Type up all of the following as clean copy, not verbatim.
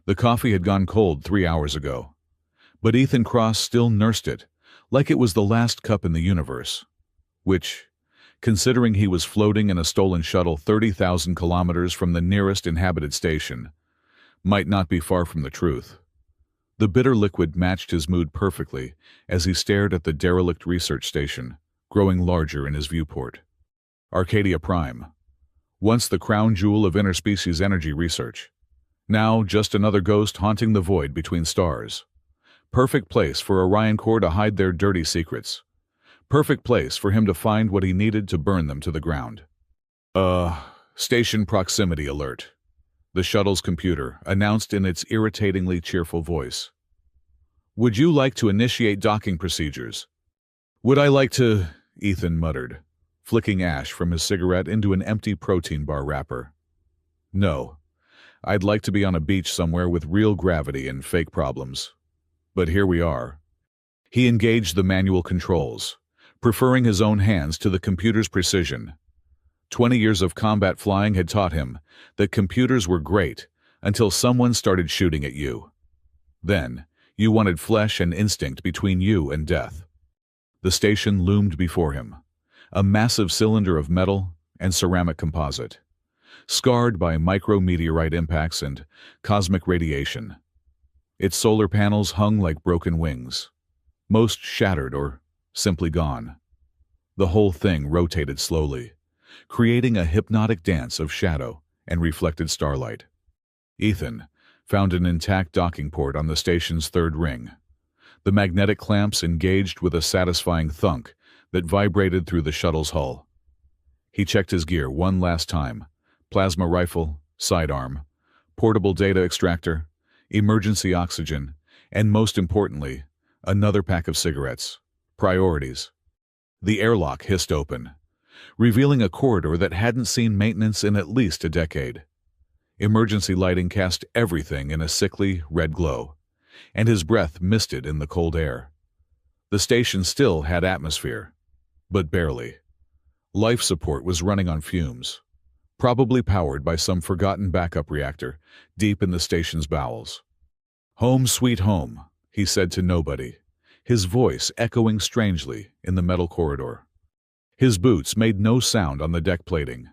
The coffee had gone cold 3 hours ago, but Ethan Cross still nursed it like it was the last cup in the universe, which, considering he was floating in a stolen shuttle 30,000 kilometers from the nearest inhabited station, might not be far from the truth. The bitter liquid matched his mood perfectly as he stared at the derelict research station, growing larger in his viewport. Arcadia Prime, once the crown jewel of interspecies energy research, now just another ghost haunting the void between stars. Perfect place for Orion Corps to hide their dirty secrets. Perfect place for him to find what he needed to burn them to the ground. Station proximity alert. The shuttle's computer announced in its irritatingly cheerful voice. Would you like to initiate docking procedures? Would I like to, Ethan muttered, flicking ash from his cigarette into an empty protein bar wrapper. No, I'd like to be on a beach somewhere with real gravity and fake problems. But here we are. He engaged the manual controls, preferring his own hands to the computer's precision. 20 years of combat flying had taught him that computers were great until someone started shooting at you. Then, you wanted flesh and instinct between you and death. The station loomed before him, a massive cylinder of metal and ceramic composite, scarred by micrometeorite impacts and cosmic radiation. Its solar panels hung like broken wings, most shattered or simply gone. The whole thing rotated slowly, creating a hypnotic dance of shadow and reflected starlight. Ethan found an intact docking port on the station's third ring. The magnetic clamps engaged with a satisfying thunk that vibrated through the shuttle's hull. He checked his gear one last time: plasma rifle, sidearm, portable data extractor, emergency oxygen, and most importantly, another pack of cigarettes. Priorities. The airlock hissed open, revealing a corridor that hadn't seen maintenance in at least a decade. Emergency lighting cast everything in a sickly red glow, and his breath misted in the cold air. The station still had atmosphere, but barely. Life support was running on fumes, probably powered by some forgotten backup reactor deep in the station's bowels. "Home sweet home," he said to nobody, his voice echoing strangely in the metal corridor. His boots made no sound on the deck plating,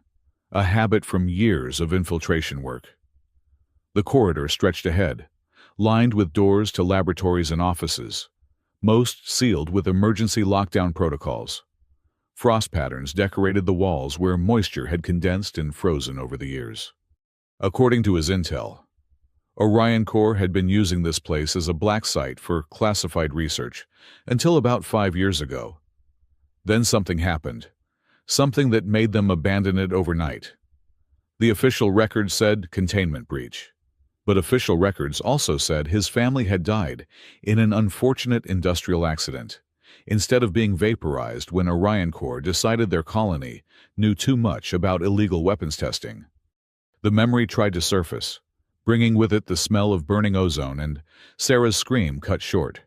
a habit from years of infiltration work. The corridor stretched ahead, lined with doors to laboratories and offices, most sealed with emergency lockdown protocols. Frost patterns decorated the walls where moisture had condensed and frozen over the years. According to his intel, Orion Corps had been using this place as a black site for classified research until about 5 years ago. Then something happened, something that made them abandon it overnight. The official record said containment breach, but official records also said his family had died in an unfortunate industrial accident, instead of being vaporized when Orion Corps decided their colony knew too much about illegal weapons testing. The memory tried to surface, bringing with it the smell of burning ozone and Sarah's scream cut short,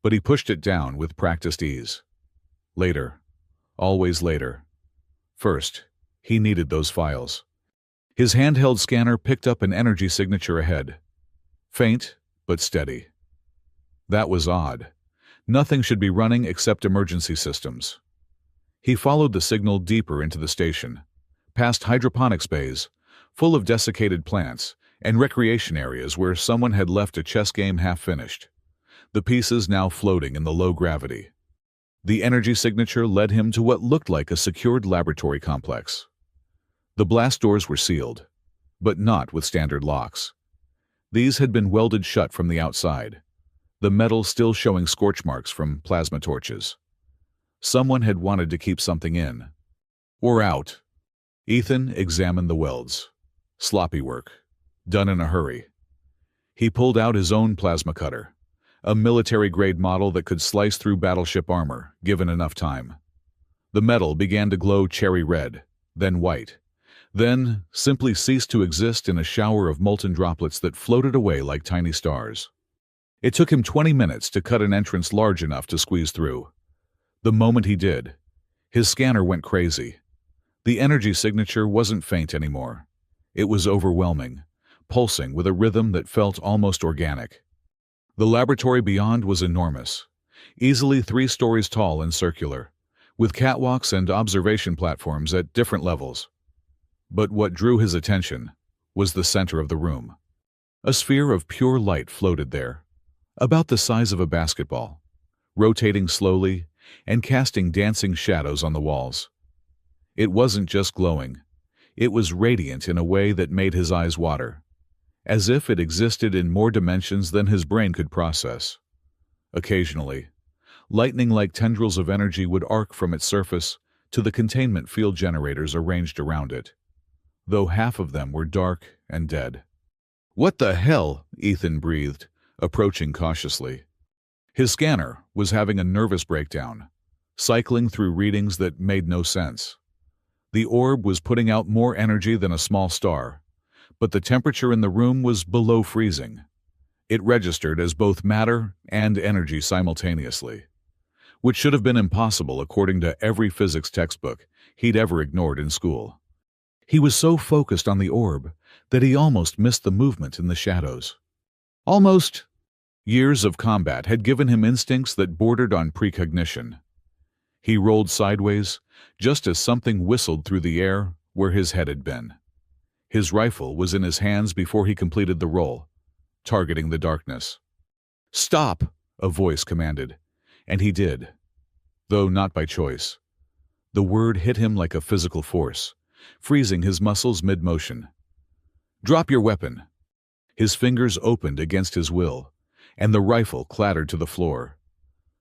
but he pushed it down with practiced ease. Later. Always later. First, he needed those files. His handheld scanner picked up an energy signature ahead. Faint, but steady. That was odd. Nothing should be running except emergency systems. He followed the signal deeper into the station, past hydroponics bays, full of desiccated plants, and recreation areas where someone had left a chess game half-finished, the pieces now floating in the low gravity. The energy signature led him to what looked like a secured laboratory complex. The blast doors were sealed, but not with standard locks. These had been welded shut from the outside, the metal still showing scorch marks from plasma torches. Someone had wanted to keep something in. Or out. Ethan examined the welds. Sloppy work, done in a hurry. He pulled out his own plasma cutter, a military-grade model that could slice through battleship armor, given enough time. The metal began to glow cherry red, then white, then simply ceased to exist in a shower of molten droplets that floated away like tiny stars. It took him 20 minutes to cut an entrance large enough to squeeze through. The moment he did, his scanner went crazy. The energy signature wasn't faint anymore. It was overwhelming, pulsing with a rhythm that felt almost organic. The laboratory beyond was enormous, easily 3 stories tall and circular, with catwalks and observation platforms at different levels. But what drew his attention was the center of the room. A sphere of pure light floated there, about the size of a basketball, rotating slowly and casting dancing shadows on the walls. It wasn't just glowing. It was radiant in a way that made his eyes water, as if it existed in more dimensions than his brain could process. Occasionally, lightning-like tendrils of energy would arc from its surface to the containment field generators arranged around it, though half of them were dark and dead. "What the hell?" Ethan breathed, approaching cautiously. His scanner was having a nervous breakdown, cycling through readings that made no sense. The orb was putting out more energy than a small star, but the temperature in the room was below freezing. It registered as both matter and energy simultaneously, which should have been impossible according to every physics textbook he'd ever ignored in school. He was so focused on the orb that he almost missed the movement in the shadows. Almost. Years of combat had given him instincts that bordered on precognition. He rolled sideways, just as something whistled through the air where his head had been. His rifle was in his hands before he completed the roll, targeting the darkness. "Stop!" a voice commanded, and he did, though not by choice. The word hit him like a physical force, freezing his muscles mid-motion. "Drop your weapon." His fingers opened against his will, and the rifle clattered to the floor.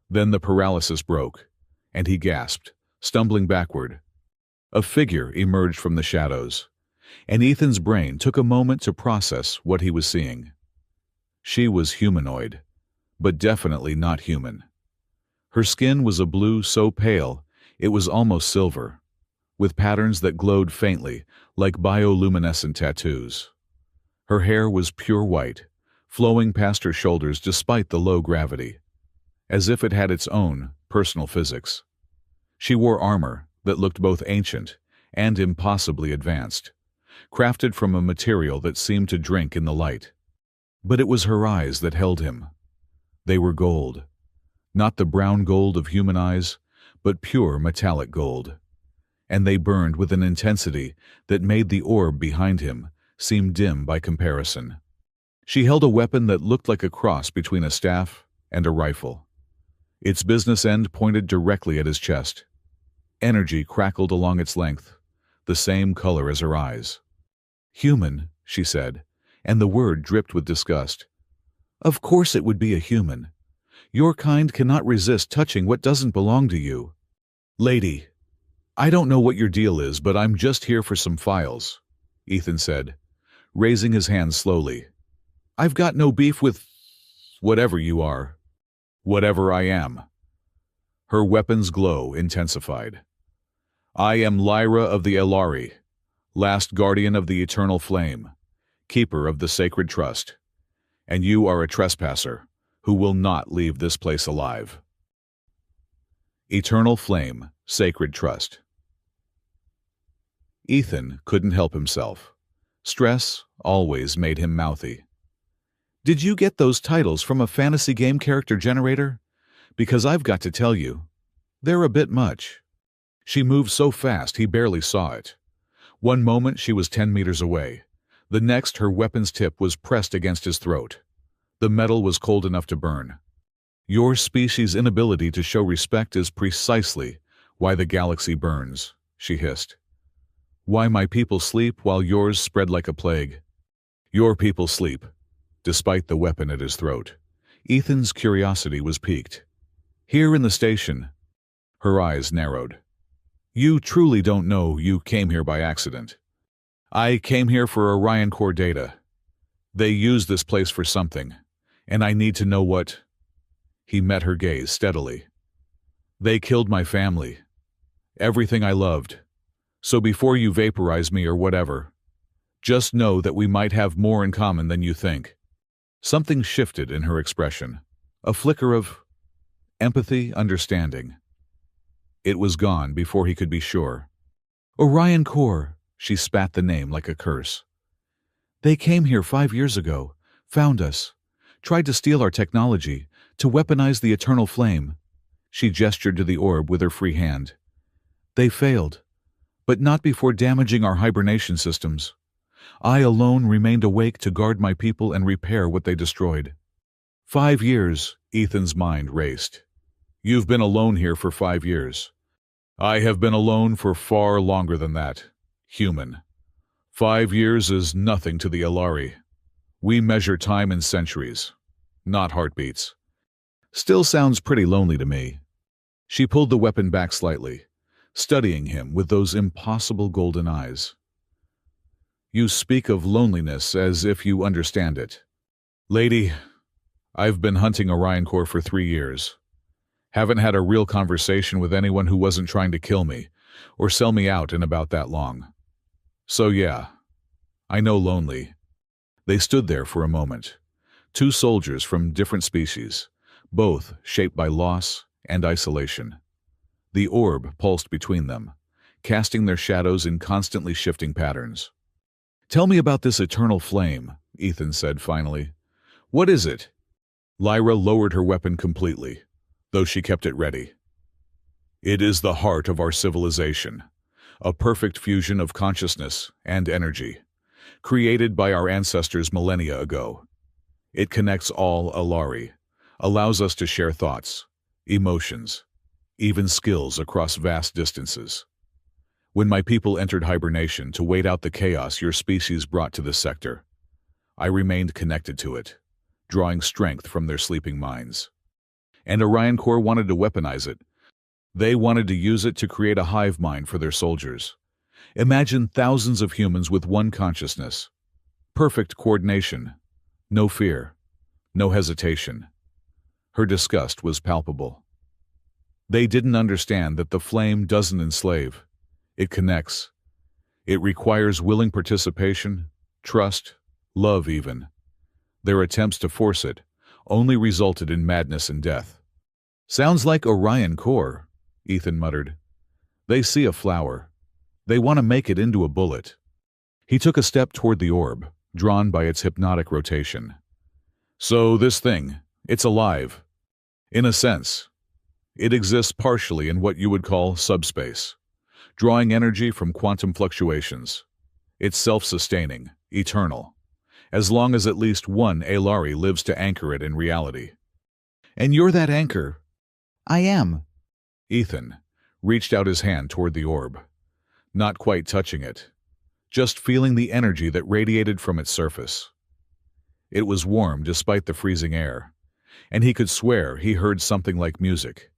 Then the paralysis broke, and he gasped, stumbling backward. A figure emerged from the shadows, and Ethan's brain took a moment to process what he was seeing. She was humanoid, but definitely not human. Her skin was a blue so pale it was almost silver, with patterns that glowed faintly like bioluminescent tattoos. Her hair was pure white, flowing past her shoulders despite the low gravity, as if it had its own personal physics. She wore armor that looked both ancient and impossibly advanced, crafted from a material that seemed to drink in the light. But it was her eyes that held him. They were gold, not the brown gold of human eyes, but pure metallic gold, and they burned with an intensity that made the orb behind him seem dim by comparison. She held a weapon that looked like a cross between a staff and a rifle. Its business end pointed directly at his chest. Energy crackled along its length, the same color as her eyes. "Human," she said, and the word dripped with disgust. "Of course it would be a human. Your kind cannot resist touching what doesn't belong to you. Lady, I don't know what your deal is, but I'm just here for some files," Ethan said, raising his hand slowly. "I've got no beef with whatever you are. Whatever I am." Her weapon's glow intensified. "I am Lyra of the Elari, last guardian of the eternal flame, keeper of the sacred trust, and you are a trespasser who will not leave this place alive." Eternal flame, sacred trust. Ethan couldn't help himself. Stress always made him mouthy. "Did you get those titles from a fantasy game character generator? Because I've got to tell you, they're a bit much." She moved so fast he barely saw it. One moment she was 10 meters away. The next her weapon's tip was pressed against his throat. The metal was cold enough to burn. "Your species' inability to show respect is precisely why the galaxy burns," she hissed. "Why my people sleep while yours spread like a plague. Your people sleep," despite the weapon at his throat. Ethan's curiosity was piqued. "Here in the station." Her eyes narrowed. "You truly don't know you came here by accident. I came here for Orion core data. They use this place for something, and I need to know what." He met her gaze steadily. "They killed my family. Everything I loved. So before you vaporize me or whatever, just know that we might have more in common than you think." Something shifted in her expression. A flicker of empathy, understanding. It was gone before he could be sure. "Orion Core," she spat the name like a curse. They came here 5 years ago, found us, tried to steal our technology, to weaponize the eternal flame. She gestured to the orb with her free hand. They failed, but not before damaging our hibernation systems. I alone remained awake to guard my people and repair what they destroyed. 5 years, Ethan's mind raced. You've been alone here for 5 years. I have been alone for far longer than that. Human. 5 years is nothing to the Alari. We measure time in centuries, not heartbeats. Still sounds pretty lonely to me. She pulled the weapon back slightly, studying him with those impossible golden eyes. You speak of loneliness as if you understand it. Lady, I've been hunting Orion Core for 3 years. Haven't had a real conversation with anyone who wasn't trying to kill me or sell me out in about that long. So yeah, I know lonely. They stood there for a moment. Two soldiers from different species, both shaped by loss and isolation. The orb pulsed between them, casting their shadows in constantly shifting patterns. Tell me about this eternal flame, Ethan said finally. What is it? Lyra lowered her weapon completely, though she kept it ready. It is the heart of our civilization, a perfect fusion of consciousness and energy, created by our ancestors millennia ago. It connects all Alari, allows us to share thoughts, emotions, even skills across vast distances. When my people entered hibernation to wait out the chaos your species brought to this sector, I remained connected to it, drawing strength from their sleeping minds. And Orion Core wanted to weaponize it. They wanted to use it to create a hive mind for their soldiers. Imagine thousands of humans with one consciousness. Perfect coordination. No fear. No hesitation. Her disgust was palpable. They didn't understand that the flame doesn't enslave. It connects. It requires willing participation, trust, love even. Their attempts to force it only resulted in madness and death. Sounds like Orion Core, Ethan muttered. They see a flower. They want to make it into a bullet. He took a step toward the orb, drawn by its hypnotic rotation. So this thing, it's alive. In a sense, it exists partially in what you would call subspace, drawing energy from quantum fluctuations. It's self-sustaining, eternal, as long as at least one Alari lives to anchor it in reality. And you're that anchor. I am. Ethan reached out his hand toward the orb, not quite touching it, just feeling the energy that radiated from its surface. It was warm despite the freezing air, and he could swear he heard something like music,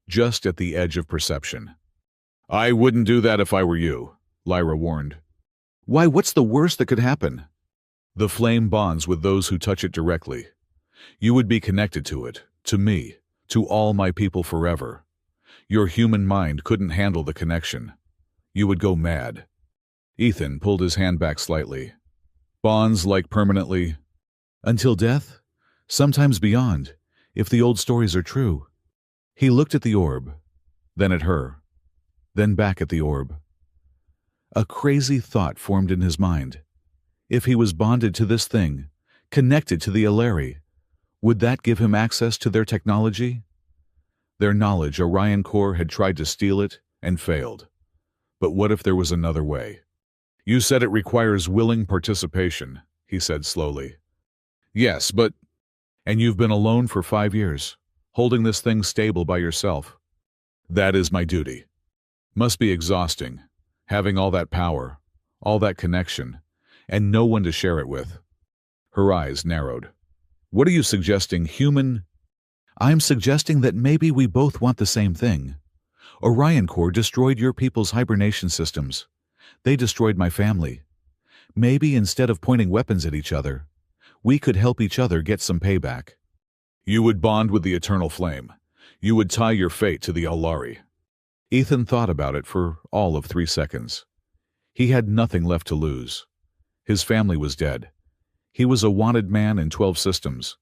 just at the edge of perception. I wouldn't do that if I were you, Lyra warned. Why, what's the worst that could happen? The flame bonds with those who touch it directly. You would be connected to it, to me, to all my people forever. Your human mind couldn't handle the connection. You would go mad. Ethan pulled his hand back slightly. Bonds like permanently. Until death? Sometimes beyond, if the old stories are true. He looked at the orb, then at her, then back at the orb. A crazy thought formed in his mind. If he was bonded to this thing, connected to the Alari, would that give him access to their technology? Their knowledge Orion Core had tried to steal it and failed. But what if there was another way? You said it requires willing participation, he said slowly. Yes, but... And you've been alone for 5 years, holding this thing stable by yourself. That is my duty. Must be exhausting, having all that power, all that connection, and no one to share it with. Her eyes narrowed. What are you suggesting, human? I'm suggesting that maybe we both want the same thing. Orion Core destroyed your people's hibernation systems. They destroyed my family. Maybe instead of pointing weapons at each other, we could help each other get some payback. You would bond with the eternal flame. You would tie your fate to the Alari. Ethan thought about it for all of 3 seconds. He had nothing left to lose. His family was dead. He was a wanted man in 12 systems,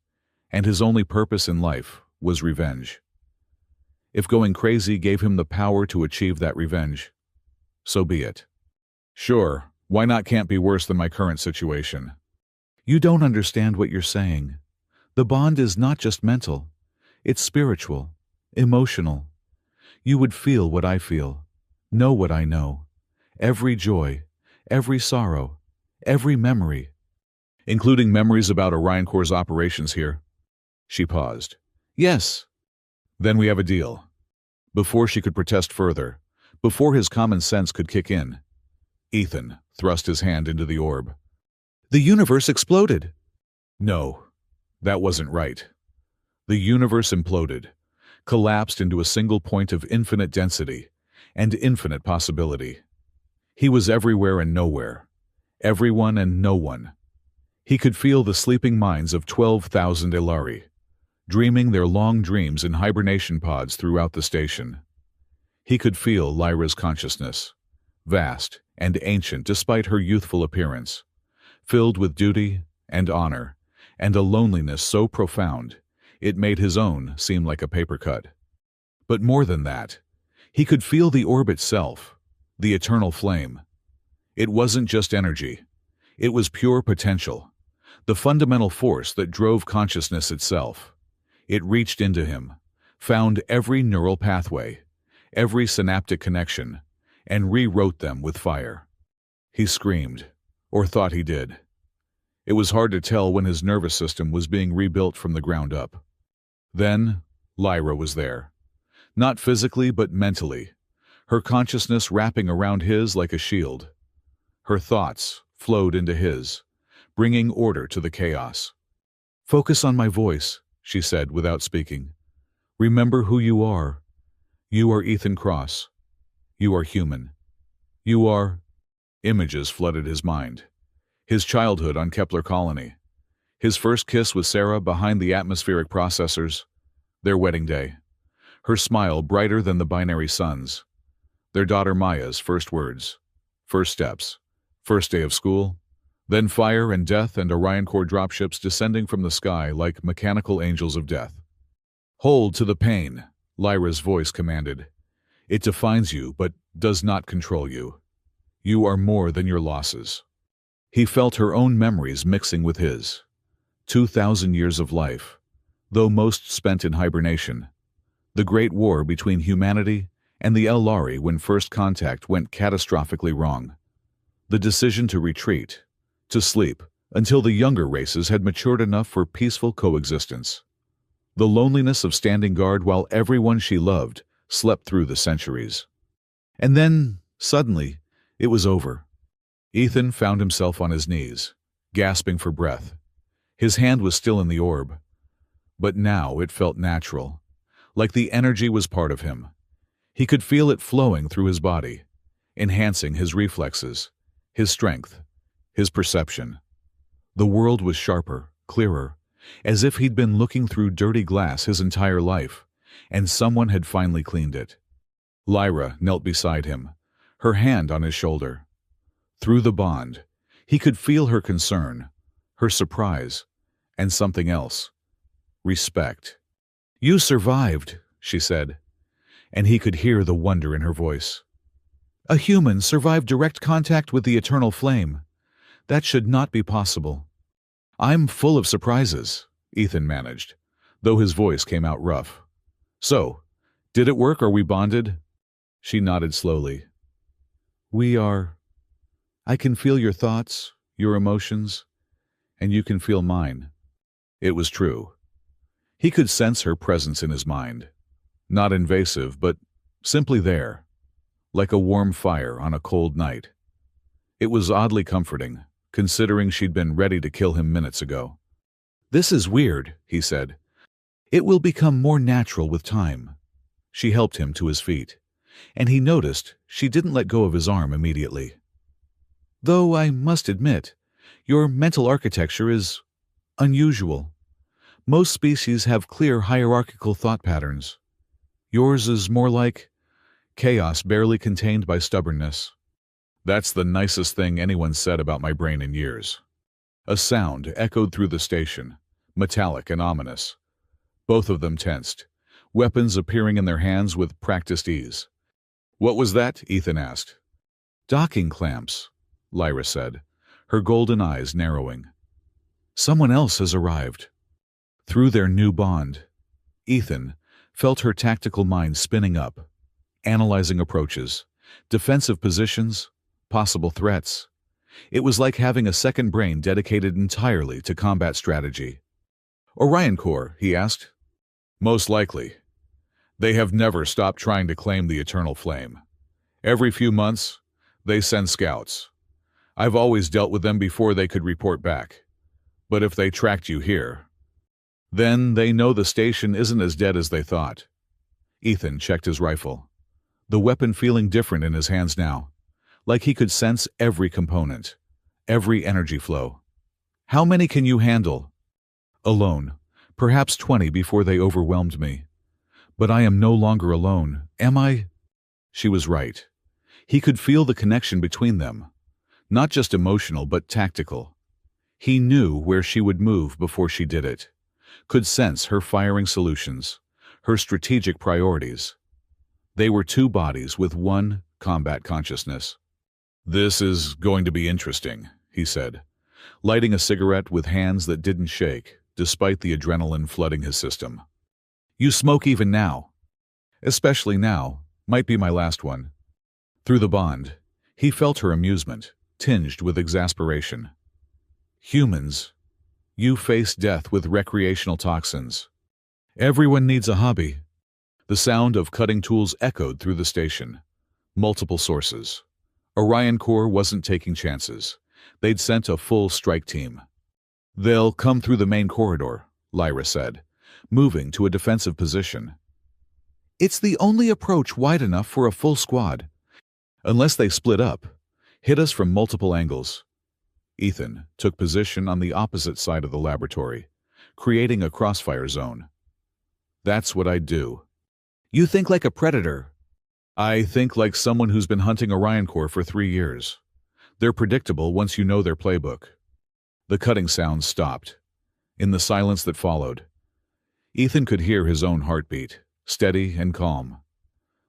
and his only purpose in life was revenge. If going crazy gave him the power to achieve that revenge, so be it. Sure, why not can't be worse than my current situation, You don't understand what you're saying. The bond is not just mental. It's spiritual, emotional. You would feel what I feel, know what I know. Every joy, every sorrow, every memory. Including memories about Orion Corps' operations here. She paused. Yes. Then we have a deal. Before she could protest further, before his common sense could kick in, Ethan thrust his hand into the orb. The universe exploded. No, that wasn't right. The universe imploded, collapsed into a single point of infinite density and infinite possibility. He was everywhere and nowhere, everyone and no one. He could feel the sleeping minds of 12,000 Elari, dreaming their long dreams in hibernation pods throughout the station. He could feel Lyra's consciousness, vast and ancient despite her youthful appearance, filled with duty and honor, and a loneliness so profound it made his own seem like a paper cut. But more than that, he could feel the orb itself, the eternal flame. It wasn't just energy. It was pure potential, the fundamental force that drove consciousness itself. It reached into him, found every neural pathway, every synaptic connection, and rewrote them with fire. He screamed, or thought he did. It was hard to tell when his nervous system was being rebuilt from the ground up. Then, Lyra was there. Not physically, but mentally, her consciousness wrapping around his like a shield. Her thoughts flowed into his, bringing order to the chaos. Focus on my voice, she said without speaking. Remember who you are. You are Ethan Cross. You are human. You are... Images flooded his mind. His childhood on Kepler Colony. His first kiss with Sarah behind the atmospheric processors. Their wedding day. Her smile brighter than the binary suns. Their daughter Maya's first words. First steps. First day of school. Then fire and death and Orion Corps dropships descending from the sky like mechanical angels of death. Hold to the pain, Lyra's voice commanded. It defines you, but does not control you. You are more than your losses. He felt her own memories mixing with his. 2,000 years of life, though most spent in hibernation. The Great War between humanity and the Elari when first contact went catastrophically wrong. The decision to retreat, to sleep, until the younger races had matured enough for peaceful coexistence. The loneliness of standing guard while everyone she loved slept through the centuries. And then, suddenly, it was over. Ethan found himself on his knees, gasping for breath. His hand was still in the orb, but now it felt natural, like the energy was part of him. He could feel it flowing through his body, enhancing his reflexes, his strength, his perception. The world was sharper, clearer, as if he'd been looking through dirty glass his entire life, and someone had finally cleaned it. Lyra knelt beside him, her hand on his shoulder. Through the bond, he could feel her concern, her surprise, and something else. Respect. You survived, she said, and he could hear the wonder in her voice. A human survived direct contact with the eternal flame. That should not be possible. I'm full of surprises, Ethan managed, though his voice came out rough. So, did it work? Are we bonded? She nodded slowly. We are. I can feel your thoughts, your emotions, and you can feel mine. It was true. He could sense her presence in his mind. Not invasive, but simply there, like a warm fire on a cold night. It was oddly comforting, considering she'd been ready to kill him minutes ago. This is weird, he said. It will become more natural with time. She helped him to his feet, and he noticed she didn't let go of his arm immediately. Though I must admit, your mental architecture is unusual. Most species have clear hierarchical thought patterns. Yours is more like chaos barely contained by stubbornness. That's the nicest thing anyone said about my brain in years. A sound echoed through the station, metallic and ominous. Both of them tensed, weapons appearing in their hands with practiced ease. What was that? Ethan asked. Docking clamps, Lyra said, her golden eyes narrowing. Someone else has arrived. Through their new bond, Ethan felt her tactical mind spinning up, analyzing approaches, defensive positions, possible threats. It was like having a second brain dedicated entirely to combat strategy. Orion Corps, he asked. Most likely. They have never stopped trying to claim the eternal flame. Every few months, they send scouts. I've always dealt with them before they could report back. But if they tracked you here, then they know the station isn't as dead as they thought. Ethan checked his rifle, the weapon feeling different in his hands now, like he could sense every component, every energy flow. How many can you handle? Alone, perhaps 20 before they overwhelmed me. But I am no longer alone, am I? She was right. He could feel the connection between them, not just emotional but tactical. He knew where she would move before she did it, could sense her firing solutions, her strategic priorities. They were two bodies with one combat consciousness. This is going to be interesting, he said, lighting a cigarette with hands that didn't shake, despite the adrenaline flooding his system. You smoke even now. Especially now, might be my last one. Through the bond, he felt her amusement, tinged with exasperation. Humans, you face death with recreational toxins. Everyone needs a hobby. The sound of cutting tools echoed through the station. Multiple sources. Orion Corps wasn't taking chances. They'd sent a full strike team. They'll come through the main corridor, Lyra said, moving to a defensive position. It's the only approach wide enough for a full squad. Unless they split up, hit us from multiple angles. Ethan took position on the opposite side of the laboratory, creating a crossfire zone. That's what I'd do. You think like a predator. I think like someone who's been hunting Orion Corps for 3 years. They're predictable once you know their playbook. The cutting sounds stopped. In the silence that followed, Ethan could hear his own heartbeat, steady and calm.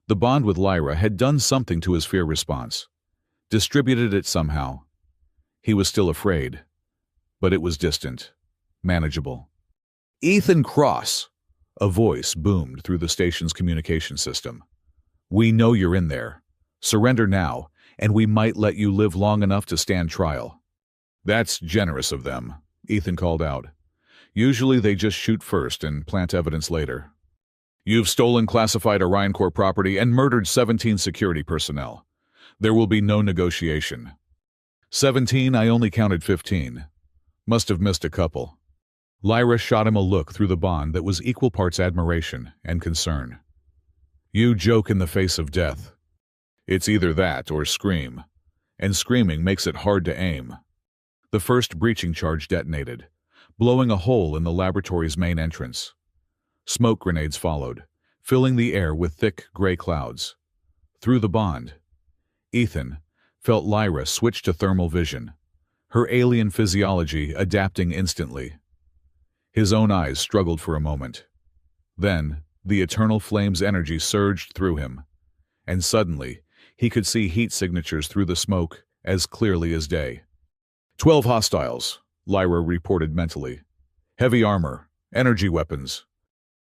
The bond with Lyra had done something to his fear response, distributed it somehow. He was still afraid, but it was distant, manageable. Ethan Cross! A voice boomed through the station's communication system. We know you're in there. Surrender now, and we might let you live long enough to stand trial. That's generous of them, Ethan called out. Usually they just shoot first and plant evidence later. You've stolen classified Orion Corps property and murdered 17 security personnel. There will be no negotiation. 17, I only counted 15. Must have missed a couple. Lyra shot him a look through the bond that was equal parts admiration and concern. You joke in the face of death. It's either that or scream, and screaming makes it hard to aim. The first breaching charge detonated, blowing a hole in the laboratory's main entrance. Smoke grenades followed, filling the air with thick gray clouds. Through the bond, Ethan felt Lyra switch to thermal vision, her alien physiology adapting instantly. His own eyes struggled for a moment. Then, the eternal flame's energy surged through him, and suddenly, he could see heat signatures through the smoke as clearly as day. 12 hostiles, Lyra reported mentally. Heavy armor, energy weapons.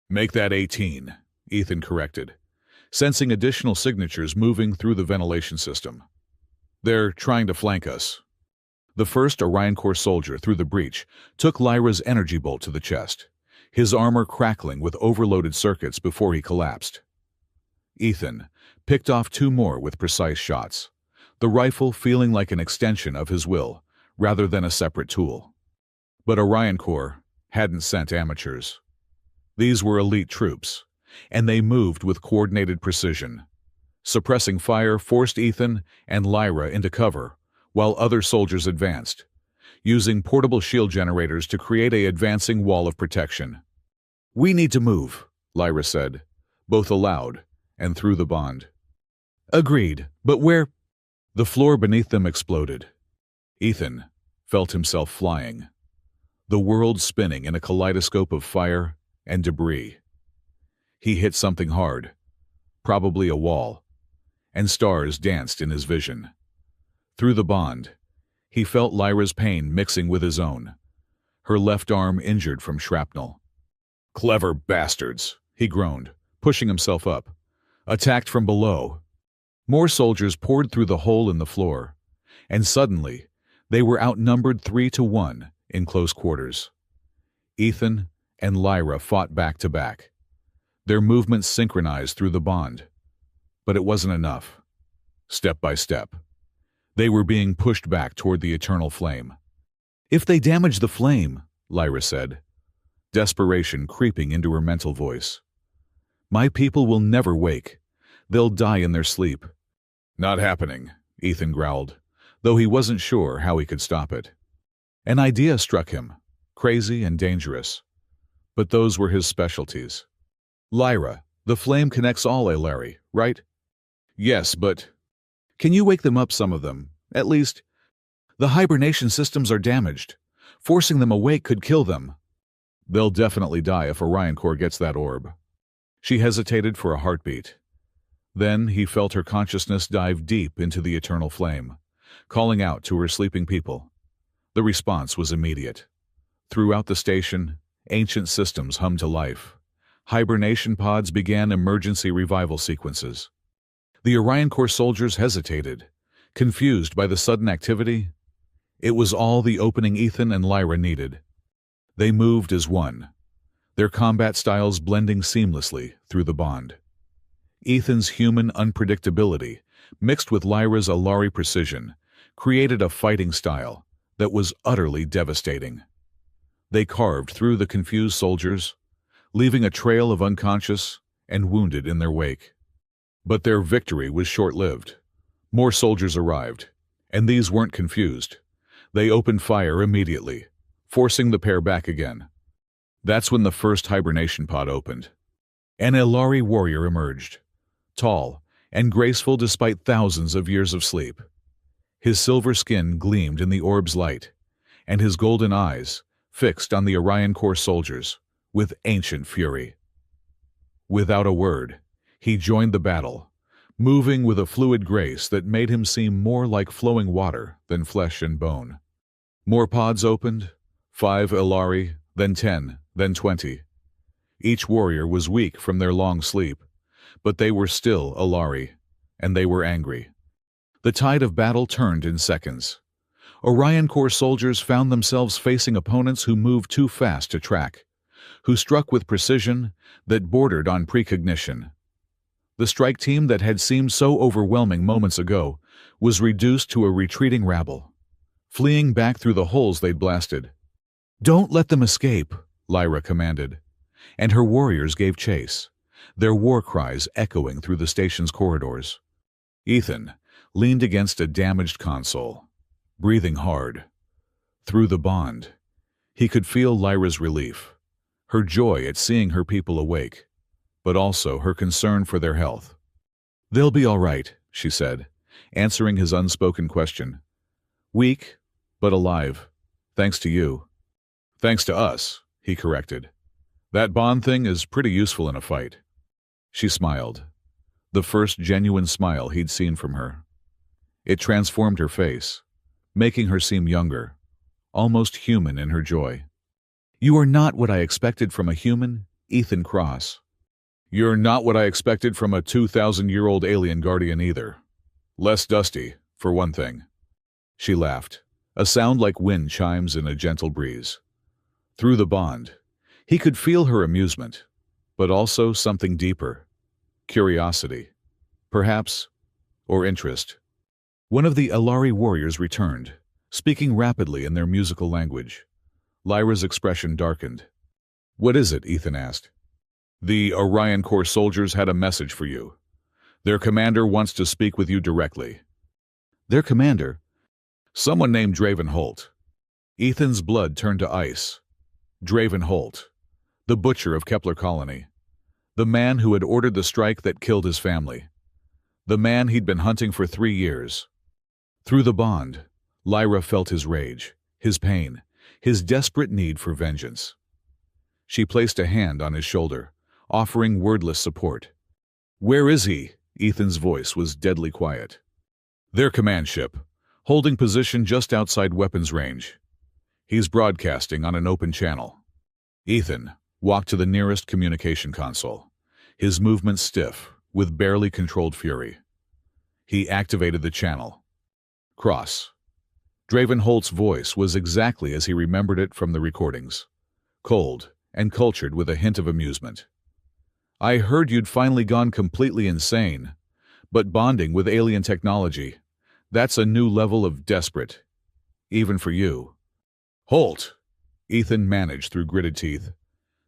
Make that 18, Ethan corrected, sensing additional signatures moving through the ventilation system. They're trying to flank us. The first Orion Corps soldier through the breach took Lyra's energy bolt to the chest, his armor crackling with overloaded circuits before he collapsed. Ethan picked off 2 more with precise shots, the rifle feeling like an extension of his will rather than a separate tool. But Orion Corps hadn't sent amateurs. These were elite troops, and they moved with coordinated precision. Suppressing fire forced Ethan and Lyra into cover, while other soldiers advanced, using portable shield generators to create an advancing wall of protection. We need to move, Lyra said, both aloud and through the bond. Agreed, but where? The floor beneath them exploded. Ethan felt himself flying, the world spinning in a kaleidoscope of fire and debris. He hit something hard, probably a wall, and stars danced in his vision. Through the bond, he felt Lyra's pain mixing with his own, her left arm injured from shrapnel. "Clever bastards," he groaned, pushing himself up. "Attacked from below." More soldiers poured through the hole in the floor, and suddenly they were outnumbered 3-1 in close quarters. Ethan and Lyra fought back to back, their movements synchronized through the bond. But it wasn't enough. Step by step, they were being pushed back toward the eternal flame. "If they damage the flame," Lyra said, desperation creeping into her mental voice, "my people will never wake. They'll die in their sleep." "Not happening," Ethan growled, though he wasn't sure how he could stop it. An idea struck him, crazy and dangerous. But those were his specialties. "Lyra, the flame connects all Elari, right?" "Yes, but can you wake them up, some of them, at least?" "The hibernation systems are damaged. Forcing them awake could kill them." "They'll definitely die if Orion Core gets that orb." She hesitated for a heartbeat. Then he felt her consciousness dive deep into the eternal flame, calling out to her sleeping people. The response was immediate. Throughout the station, ancient systems hummed to life. Hibernation pods began emergency revival sequences. The Orion Core soldiers hesitated, confused by the sudden activity. It was all the opening Ethan and Lyra needed. They moved as one, their combat styles blending seamlessly through the bond. Ethan's human unpredictability, mixed with Lyra's Elari precision, created a fighting style that was utterly devastating. They carved through the confused soldiers, leaving a trail of unconscious and wounded in their wake. But their victory was short-lived. More soldiers arrived, and these weren't confused. They opened fire immediately, forcing the pair back again. That's when the first hibernation pod opened. An Elari warrior emerged, tall and graceful despite thousands of years of sleep. His silver skin gleamed in the Orbs' light, and his golden eyes fixed on the Orion Core soldiers with ancient fury. Without a word, he joined the battle, moving with a fluid grace that made him seem more like flowing water than flesh and bone. More pods opened, 5 Elari, then 10, then 20. Each warrior was weak from their long sleep, but they were still Elari, and they were angry. The tide of battle turned in seconds. Orion Core soldiers found themselves facing opponents who moved too fast to track, who struck with precision that bordered on precognition. The strike team that had seemed so overwhelming moments ago was reduced to a retreating rabble, fleeing back through the holes they'd blasted. "Don't let them escape," Lyra commanded, and her warriors gave chase, their war cries echoing through the station's corridors. Ethan leaned against a damaged console, breathing hard. Through the bond, he could feel Lyra's relief, her joy at seeing her people awake, but also her concern for their health. "They'll be all right," she said, answering his unspoken question. "Weak, but alive, thanks to you." "Thanks to us," he corrected. "That bond thing is pretty useful in a fight." She smiled, the first genuine smile he'd seen from her. It transformed her face, making her seem younger, almost human in her joy. "You are not what I expected from a human, Ethan Cross." "You're not what I expected from a 2,000-year-old alien guardian either. Less dusty, for one thing." She laughed, a sound like wind chimes in a gentle breeze. Through the bond, he could feel her amusement, but also something deeper. Curiosity, perhaps, or interest. One of the Elari warriors returned, speaking rapidly in their musical language. Lyra's expression darkened. "What is it?" Ethan asked. "The Orion Core soldiers had a message for you. Their commander wants to speak with you directly." "Their commander?" "Someone named Draven Holt." Ethan's blood turned to ice. Draven Holt, the butcher of Kepler Colony. The man who had ordered the strike that killed his family. The man he'd been hunting for 3 years. Through the bond, Lyra felt his rage, his pain, his desperate need for vengeance. She placed a hand on his shoulder, offering wordless support. "Where is he?" Ethan's voice was deadly quiet. "Their command ship, holding position just outside weapons range." He's broadcasting on an open channel. Ethan walked to the nearest communication console, his movements stiff, with barely controlled fury. He activated the channel. Cross. Draven Holt's voice was exactly as he remembered it from the recordings. Cold and cultured with a hint of amusement. I heard you'd finally gone completely insane, but bonding with alien technology, that's a new level of desperate, even for you. Holt, Ethan managed through gritted teeth.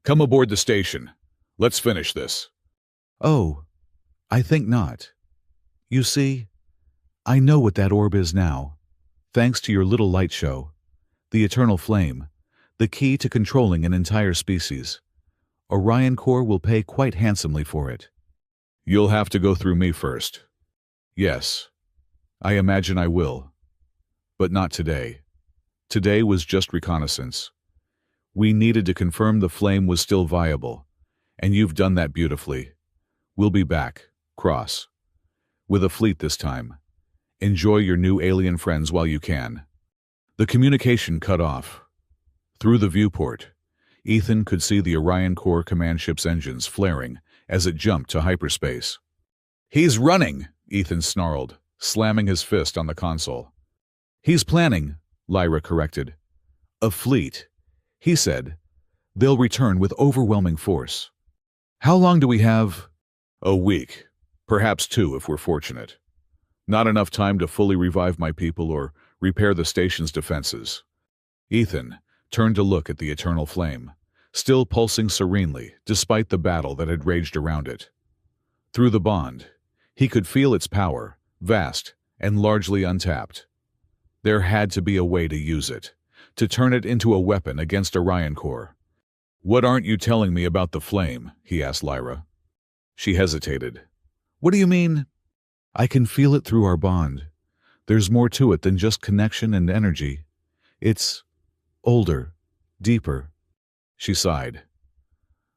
Come aboard the station. Let's finish this. Oh, I think not. You see, I know what that orb is now, thanks to your little light show. The eternal flame, the key to controlling an entire species. Orion Corps will pay quite handsomely for it. You'll have to go through me first. Yes, I imagine I will. But not today. Today was just reconnaissance. We needed to confirm the flame was still viable, and you've done that beautifully. We'll be back, Cross. With a fleet this time. Enjoy your new alien friends while you can. The communication cut off. Through the viewport, Ethan could see the Orion Corps command ship's engines flaring as it jumped to hyperspace. He's running, Ethan snarled, slamming his fist on the console. He's planning, Lyra corrected. A fleet, he said. They'll return with overwhelming force. How long do we have? A week, perhaps 2 if we're fortunate. Not enough time to fully revive my people or repair the station's defenses. Ethan turned to look at the eternal flame, still pulsing serenely despite the battle that had raged around it. Through the bond, he could feel its power, vast and largely untapped. There had to be a way to use it, to turn it into a weapon against Orion Corps. What aren't you telling me about the flame? He asked Lyra. She hesitated. What do you mean? I can feel it through our bond. There's more to it than just connection and energy. It's older, deeper. She sighed.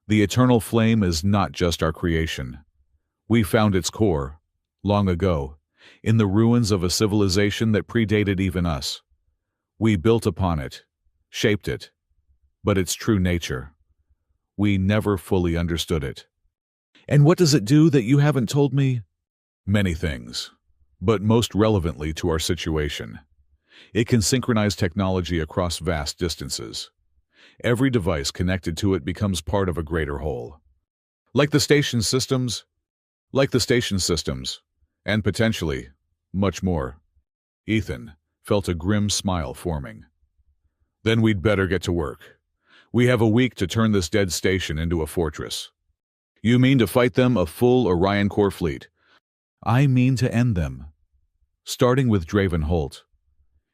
The eternal flame is not just our creation. We found its core, long ago, in the ruins of a civilization that predated even us. We built upon it, shaped it, but its true nature. We never fully understood it. And what does it do that you haven't told me? Many things, but most relevantly to our situation. It can synchronize technology across vast distances. Every device connected to it becomes part of a greater whole. Like the station systems, and potentially, much more. Ethan felt a grim smile forming. Then we'd better get to work. We have a week to turn this dead station into a fortress. You mean to fight them a full Orion Corps fleet? I mean to end them. Starting with Draven Holt.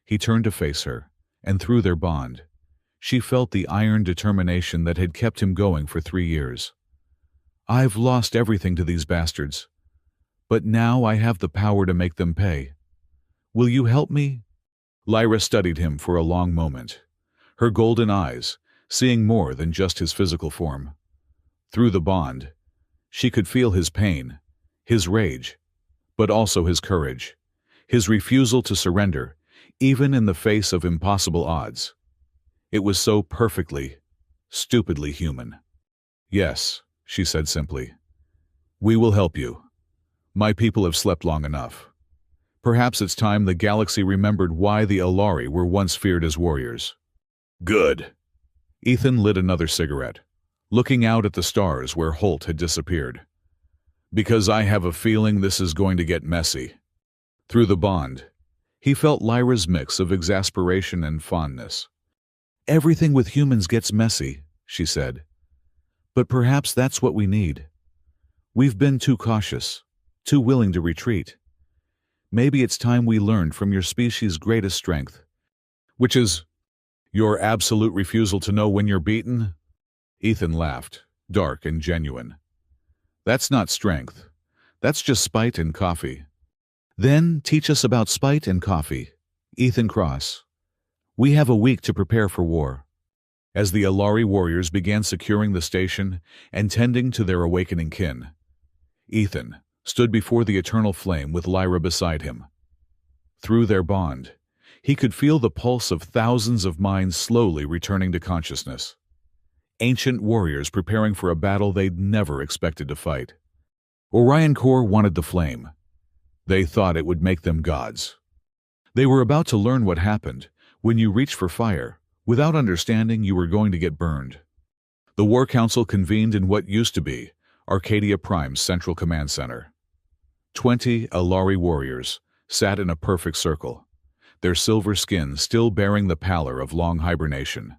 He turned to face her, and through their bond, she felt the iron determination that had kept him going for 3 years. I've lost everything to these bastards, but now I have the power to make them pay. Will you help me? Lyra studied him for a long moment, her golden eyes seeing more than just his physical form. Through the bond, she could feel his pain, his rage, but also his courage, his refusal to surrender, even in the face of impossible odds. It was so perfectly, stupidly human. Yes, she said simply. We will help you. My people have slept long enough. Perhaps it's time the galaxy remembered why the Alari were once feared as warriors. Good. Ethan lit another cigarette, looking out at the stars where Holt had disappeared. Because I have a feeling this is going to get messy. Through the bond, he felt Lyra's mix of exasperation and fondness. Everything with humans gets messy, she said. But perhaps that's what we need. We've been too cautious, too willing to retreat. Maybe it's time we learned from your species' greatest strength. Which is your absolute refusal to know when you're beaten? Ethan laughed, dark and genuine. That's not strength. That's just spite and coffee. Then teach us about spite and coffee. Ethan Cross. We have a week to prepare for war. As the Alari warriors began securing the station and tending to their awakening kin, Ethan stood before the eternal flame with Lyra beside him. Through their bond, He could feel the pulse of thousands of minds slowly returning to consciousness. Ancient warriors preparing for a battle they'd never expected to fight. Orion Corps wanted the flame. They thought it would make them gods. They were about to learn what happened when you reached for fire. Without understanding, you were going to get burned. The War Council convened in what used to be Arcadia Prime's Central Command Center. 20 Alari warriors sat in a perfect circle, their silver skin still bearing the pallor of long hibernation.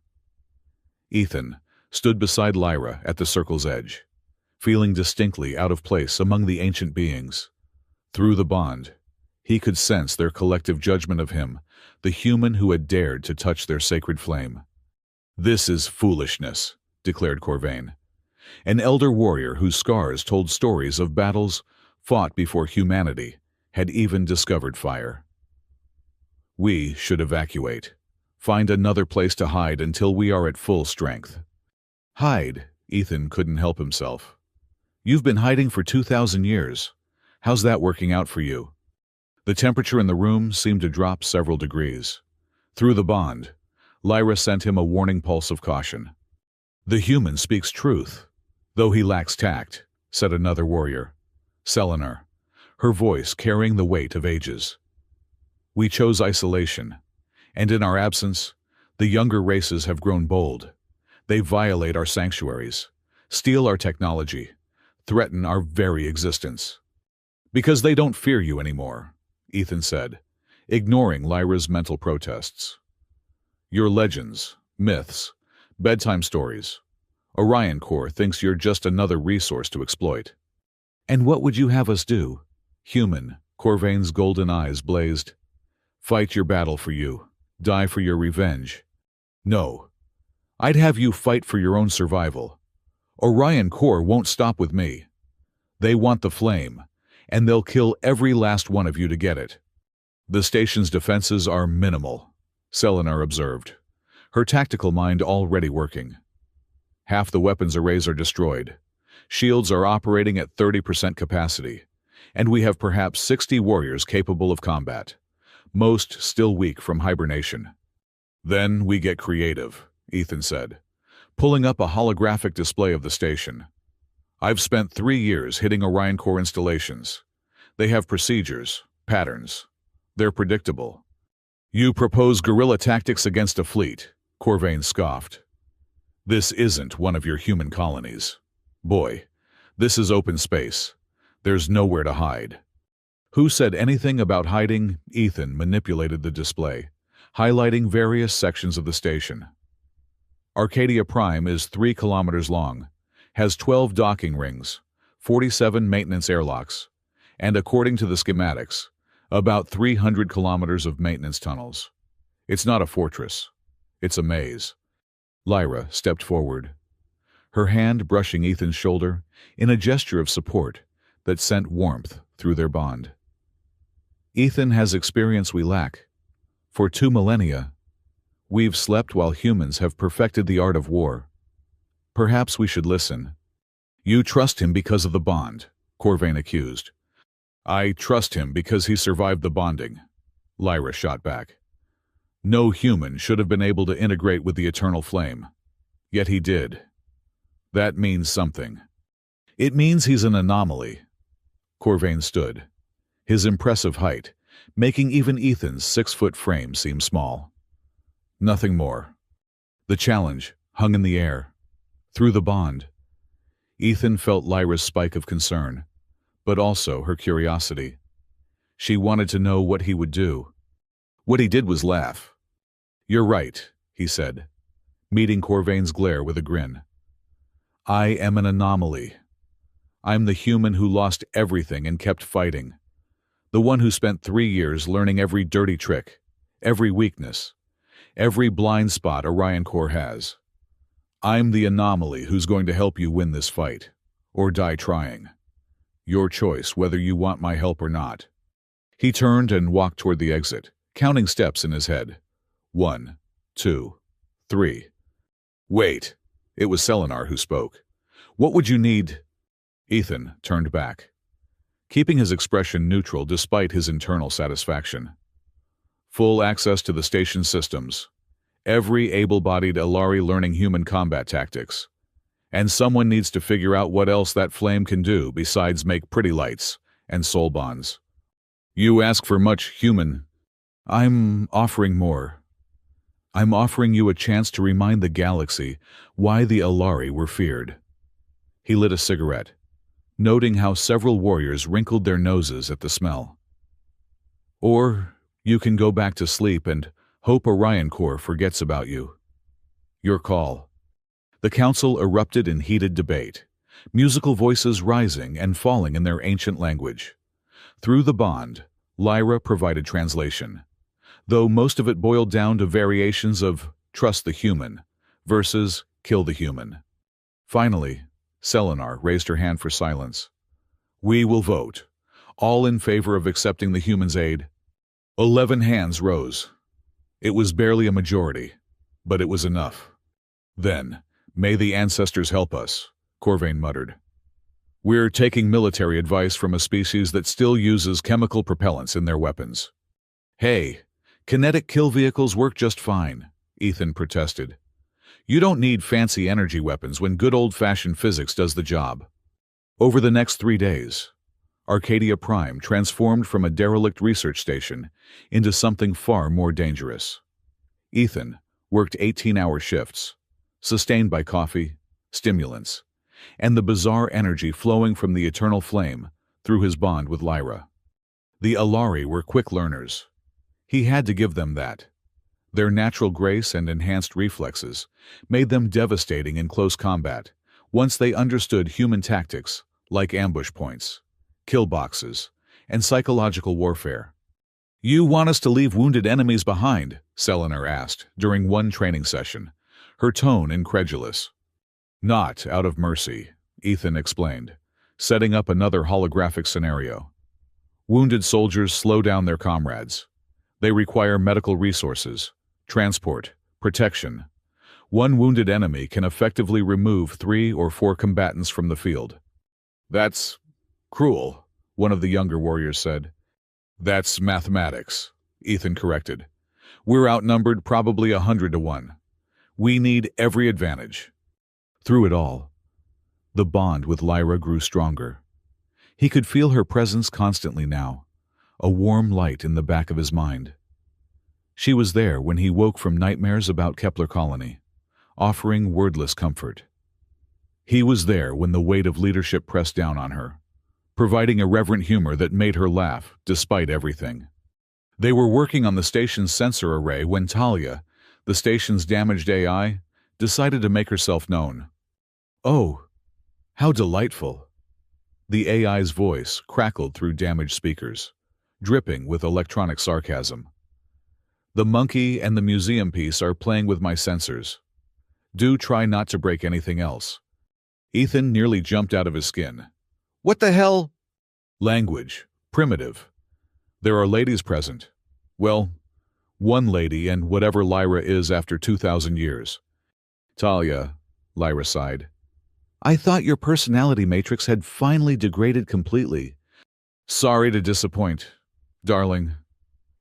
Ethan stood beside Lyra at the circle's edge, feeling distinctly out of place among the ancient beings. Through the bond, he could sense their collective judgment of him, the human who had dared to touch their sacred flame. "This is foolishness," declared Corvain, an elder warrior whose scars told stories of battles fought before humanity had even discovered fire. "We should evacuate. Find another place to hide until we are at full strength." "Hide?" Ethan couldn't help himself. "You've been hiding for 2,000 years. How's that working out for you?" The temperature in the room seemed to drop several degrees. Through the bond, Lyra sent him a warning pulse of caution. "The human speaks truth, though he lacks tact," said another warrior, Selenar, her voice carrying the weight of ages. "We chose isolation, and in our absence, the younger races have grown bold. They violate our sanctuaries, steal our technology, threaten our very existence." "Because they don't fear you anymore," Ethan said, ignoring Lyra's mental protests. "Your legends, myths, bedtime stories. Orion Corps thinks you're just another resource to exploit." "And what would you have us do?" Human, Corvain's golden eyes blazed. "Fight your battle for you, die for your revenge." "No. I'd have you fight for your own survival. Orion Corps won't stop with me. They want the flame, and they'll kill every last one of you to get it." "The station's defenses are minimal," Selenar observed, her tactical mind already working. "Half the weapons arrays are destroyed. Shields are operating at 30% capacity, and we have perhaps 60 warriors capable of combat, most still weak from hibernation." "Then we get creative," Ethan said, pulling up a holographic display of the station. "I've spent 3 years hitting Orion Corps installations. They have procedures, patterns. They're predictable." "You propose guerrilla tactics against a fleet," Corvain scoffed. "This isn't one of your human colonies. Boy, this is open space. There's nowhere to hide." "Who said anything about hiding?" Ethan manipulated the display, highlighting various sections of the station. "Arcadia Prime is 3 kilometers long, has 12 docking rings, 47 maintenance airlocks, and according to the schematics, about 300 kilometers of maintenance tunnels. It's not a fortress. It's a maze." Lyra stepped forward, her hand brushing Ethan's shoulder in a gesture of support that sent warmth through their bond. "Ethan has experience we lack. For 2 millennia, we've slept while humans have perfected the art of war. Perhaps we should listen." "You trust him because of the bond," Corvain accused. "I trust him because he survived the bonding," Lyra shot back. "No human should have been able to integrate with the eternal flame. Yet he did. That means something." "It means he's an anomaly." Corvain stood, his impressive height making even Ethan's 6-foot frame seem small. Nothing more. The challenge hung in the air. Through the bond, Ethan felt Lyra's spike of concern, but also her curiosity. She wanted to know what he would do. What he did was laugh. "You're right," he said, meeting Corvain's glare with a grin. "I am an anomaly. I'm the human who lost everything and kept fighting. The one who spent 3 years learning every dirty trick, every weakness, every blind spot Orion Corps has. I'm the anomaly who's going to help you win this fight, or die trying. Your choice whether you want my help or not." He turned and walked toward the exit, counting steps in his head. 1, 2, 3. "Wait." It was Selenar who spoke. "What would you need?" Ethan turned back, keeping his expression neutral despite his internal satisfaction. Full access to the station systems. Every able-bodied Alari learning human combat tactics. And someone needs to figure out what else that flame can do besides make pretty lights and soul bonds. You ask for much, human. I'm offering more. I'm offering you a chance to remind the galaxy why the Alari were feared. He lit a cigarette, noting how several warriors wrinkled their noses at the smell. Or you can go back to sleep and hope Orion Corps forgets about you. Your call. The council erupted in heated debate, musical voices rising and falling in their ancient language. Through the bond, Lyra provided translation, though most of it boiled down to variations of trust the human versus kill the human. Finally, Selenar raised her hand for silence. We will vote. All in favor of accepting the human's aid. 11 hands rose. It was barely a majority, but it was enough. Then, may the ancestors help us, Corvain muttered. We're taking military advice from a species that still uses chemical propellants in their weapons. Hey, kinetic kill vehicles work just fine, Ethan protested. You don't need fancy energy weapons when good old-fashioned physics does the job. Over the next 3 days, Arcadia Prime transformed from a derelict research station into something far more dangerous. Ethan worked 18-hour shifts, sustained by coffee, stimulants, and the bizarre energy flowing from the eternal flame through his bond with Lyra. The Alari were quick learners. He had to give them that. Their natural grace and enhanced reflexes made them devastating in close combat once they understood human tactics like ambush points, kill boxes, and psychological warfare. You want us to leave wounded enemies behind? Selenar asked during one training session, her tone incredulous. Not out of mercy, Ethan explained, setting up another holographic scenario. Wounded soldiers slow down their comrades. They require medical resources, transport, protection. One wounded enemy can effectively remove 3 or 4 combatants from the field. That's cruel, one of the younger warriors said. That's mathematics, Ethan corrected. We're outnumbered probably 100 to 1. We need every advantage. Through it all, the bond with Lyra grew stronger. He could feel her presence constantly now, a warm light in the back of his mind. She was there when he woke from nightmares about Kepler Colony, offering wordless comfort. He was there when the weight of leadership pressed down on her, providing irreverent humor that made her laugh despite everything. They were working on the station's sensor array when Talia, the station's damaged AI, decided to make herself known. Oh, how delightful! The AI's voice crackled through damaged speakers, dripping with electronic sarcasm. The monkey and the museum piece are playing with my sensors. Do try not to break anything else. Ethan nearly jumped out of his skin. What the hell? Language. Primitive. There are ladies present. Well, one lady and whatever Lyra is after 2,000 years. Talia, Lyra sighed. I thought your personality matrix had finally degraded completely. Sorry to disappoint, darling.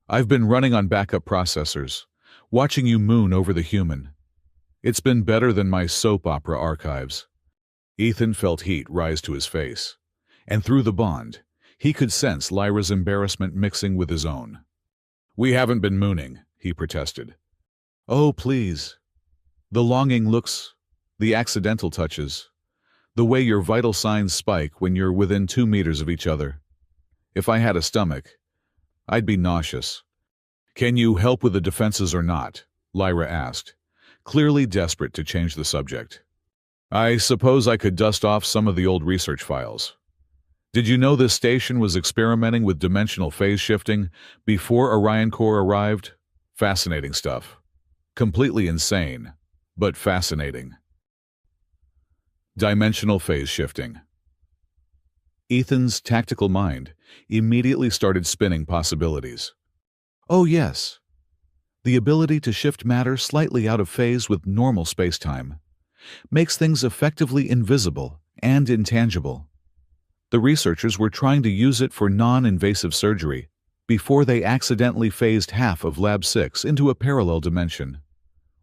I've been running on backup processors, watching you moon over the human. It's been better than my soap opera archives. Ethan felt heat rise to his face, and through the bond, he could sense Lyra's embarrassment mixing with his own. We haven't been mooning, he protested. Oh, please. The longing looks, the accidental touches, the way your vital signs spike when you're within 2 meters of each other. If I had a stomach, I'd be nauseous. Can you help with the defenses or not? Lyra asked, clearly desperate to change the subject. I suppose I could dust off some of the old research files. Did you know this station was experimenting with dimensional phase shifting before Orion Corps arrived? Fascinating stuff. Completely insane, but fascinating. Dimensional phase shifting. Ethan's tactical mind immediately started spinning possibilities. Oh yes, the ability to shift matter slightly out of phase with normal space-time makes things effectively invisible and intangible. The researchers were trying to use it for non-invasive surgery before they accidentally phased half of Lab 6 into a parallel dimension.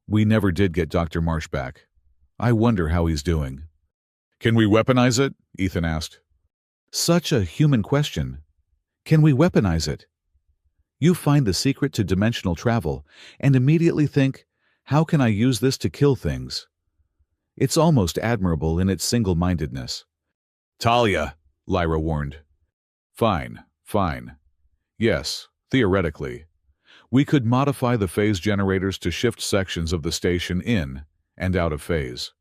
We never did get Dr. Marsh back. I wonder how he's doing. Can we weaponize it? Ethan asked. Such a human question. Can we weaponize it? You find the secret to dimensional travel and immediately think, how can I use this to kill things? It's almost admirable in its single-mindedness. Talia, Lyra warned. Fine. Yes, theoretically. We could modify the phase generators to shift sections of the station in and out of phase.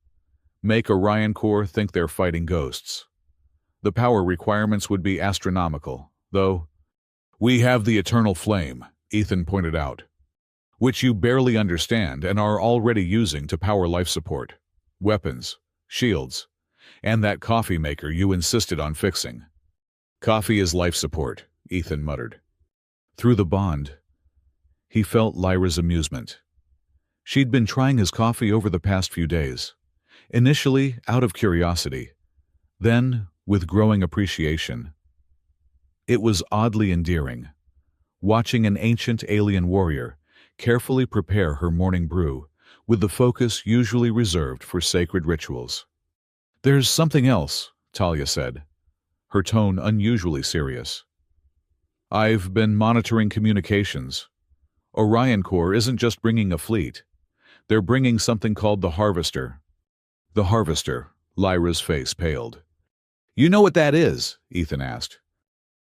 Make Orion Core think they're fighting ghosts. The power requirements would be astronomical, though. We have the eternal flame, Ethan pointed out, which you barely understand and are already using to power life support, weapons, shields, and that coffee maker you insisted on fixing. Coffee is life support, Ethan muttered. Through the bond, he felt Lyra's amusement. She'd been trying his coffee over the past few days, initially out of curiosity, then with growing appreciation. It was oddly endearing, watching an ancient alien warrior carefully prepare her morning brew with the focus usually reserved for sacred rituals. There's something else, Talia said, her tone unusually serious. I've been monitoring communications. Orion Core isn't just bringing a fleet. They're bringing something called the Harvester. The Harvester, Lyra's face paled. You know what that is? Ethan asked.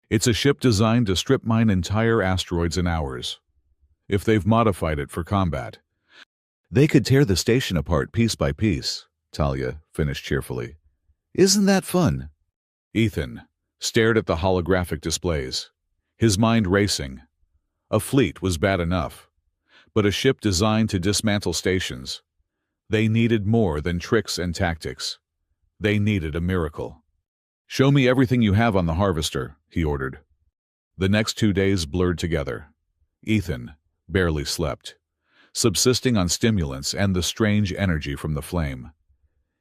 It's a ship designed to strip mine entire asteroids in hours. If they've modified it for combat. They could tear the station apart piece by piece, Talia finished cheerfully. Isn't that fun? Ethan stared at the holographic displays, his mind racing. A fleet was bad enough, but a ship designed to dismantle stations. They needed more than tricks and tactics. They needed a miracle. Show me everything you have on the Harvester, he ordered. The next 2 days blurred together. Ethan barely slept, subsisting on stimulants and the strange energy from the flame.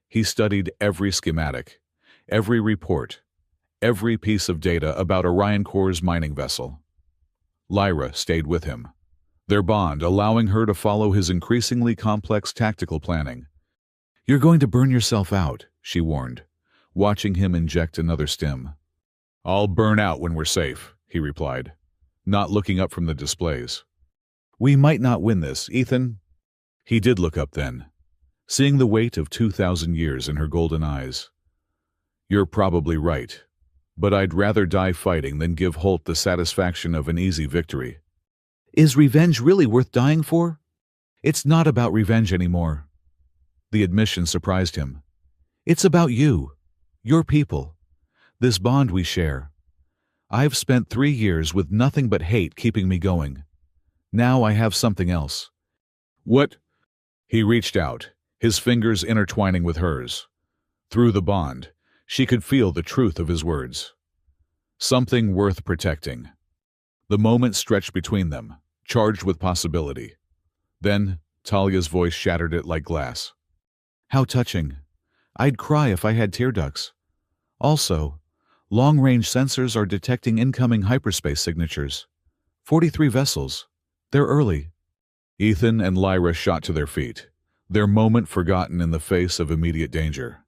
He studied every schematic, every report, every piece of data about Orion Core's mining vessel. Lyra stayed with him, their bond allowing her to follow his increasingly complex tactical planning. You're going to burn yourself out, she warned, watching him inject another stim. I'll burn out when we're safe, he replied, not looking up from the displays. We might not win this, Ethan. He did look up then, seeing the weight of 2,000 years in her golden eyes. You're probably right, but I'd rather die fighting than give Holt the satisfaction of an easy victory. Is revenge really worth dying for? It's not about revenge anymore. The admission surprised him. It's about you, your people, this bond we share. I've spent 3 years with nothing but hate keeping me going. Now I have something else. What? He reached out, his fingers intertwining with hers. Through the bond, she could feel the truth of his words. Something worth protecting. The moment stretched between them, charged with possibility. Then, Talia's voice shattered it like glass. How touching. I'd cry if I had tear ducts. Also, long-range sensors are detecting incoming hyperspace signatures. 43 vessels. They're early. Ethan and Lyra shot to their feet, their moment forgotten in the face of immediate danger.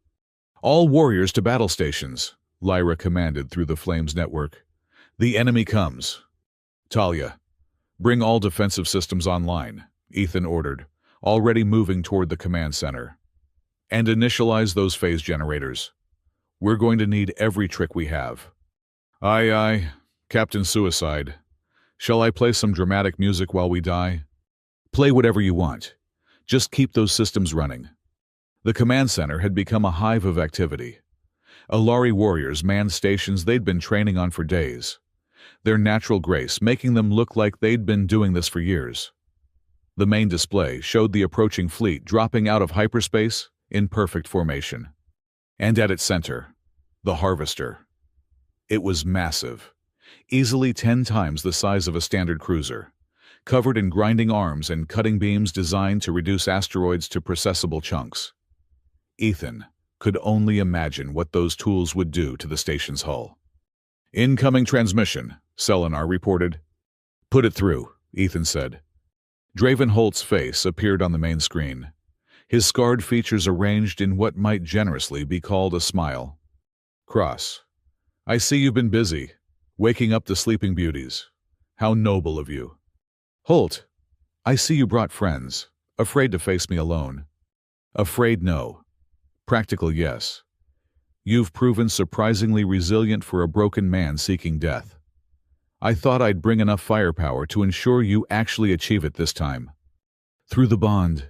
All warriors to battle stations, Lyra commanded through the Flames network. The enemy comes. Talia, bring all defensive systems online, Ethan ordered, already moving toward the command center. And initialize those phase generators. We're going to need every trick we have. Aye, Captain Suicide. Shall I play some dramatic music while we die? Play whatever you want. Just keep those systems running. The command center had become a hive of activity. Alari warriors manned stations they'd been training on for days, their natural grace making them look like they'd been doing this for years. The main display showed the approaching fleet dropping out of hyperspace in perfect formation. And at its center, the Harvester. It was massive, easily 10 times the size of a standard cruiser, covered in grinding arms and cutting beams designed to reduce asteroids to processable chunks. Ethan could only imagine what those tools would do to the station's hull. Incoming transmission, Selenar reported. Put it through, Ethan said. Draven Holt's face appeared on the main screen, his scarred features arranged in what might generously be called a smile. Cross. I see you've been busy, waking up the sleeping beauties. How noble of you. Holt. I see you brought friends, afraid to face me alone. Afraid no. Practical yes. You've proven surprisingly resilient for a broken man seeking death. I thought I'd bring enough firepower to ensure you actually achieve it this time. Through the bond,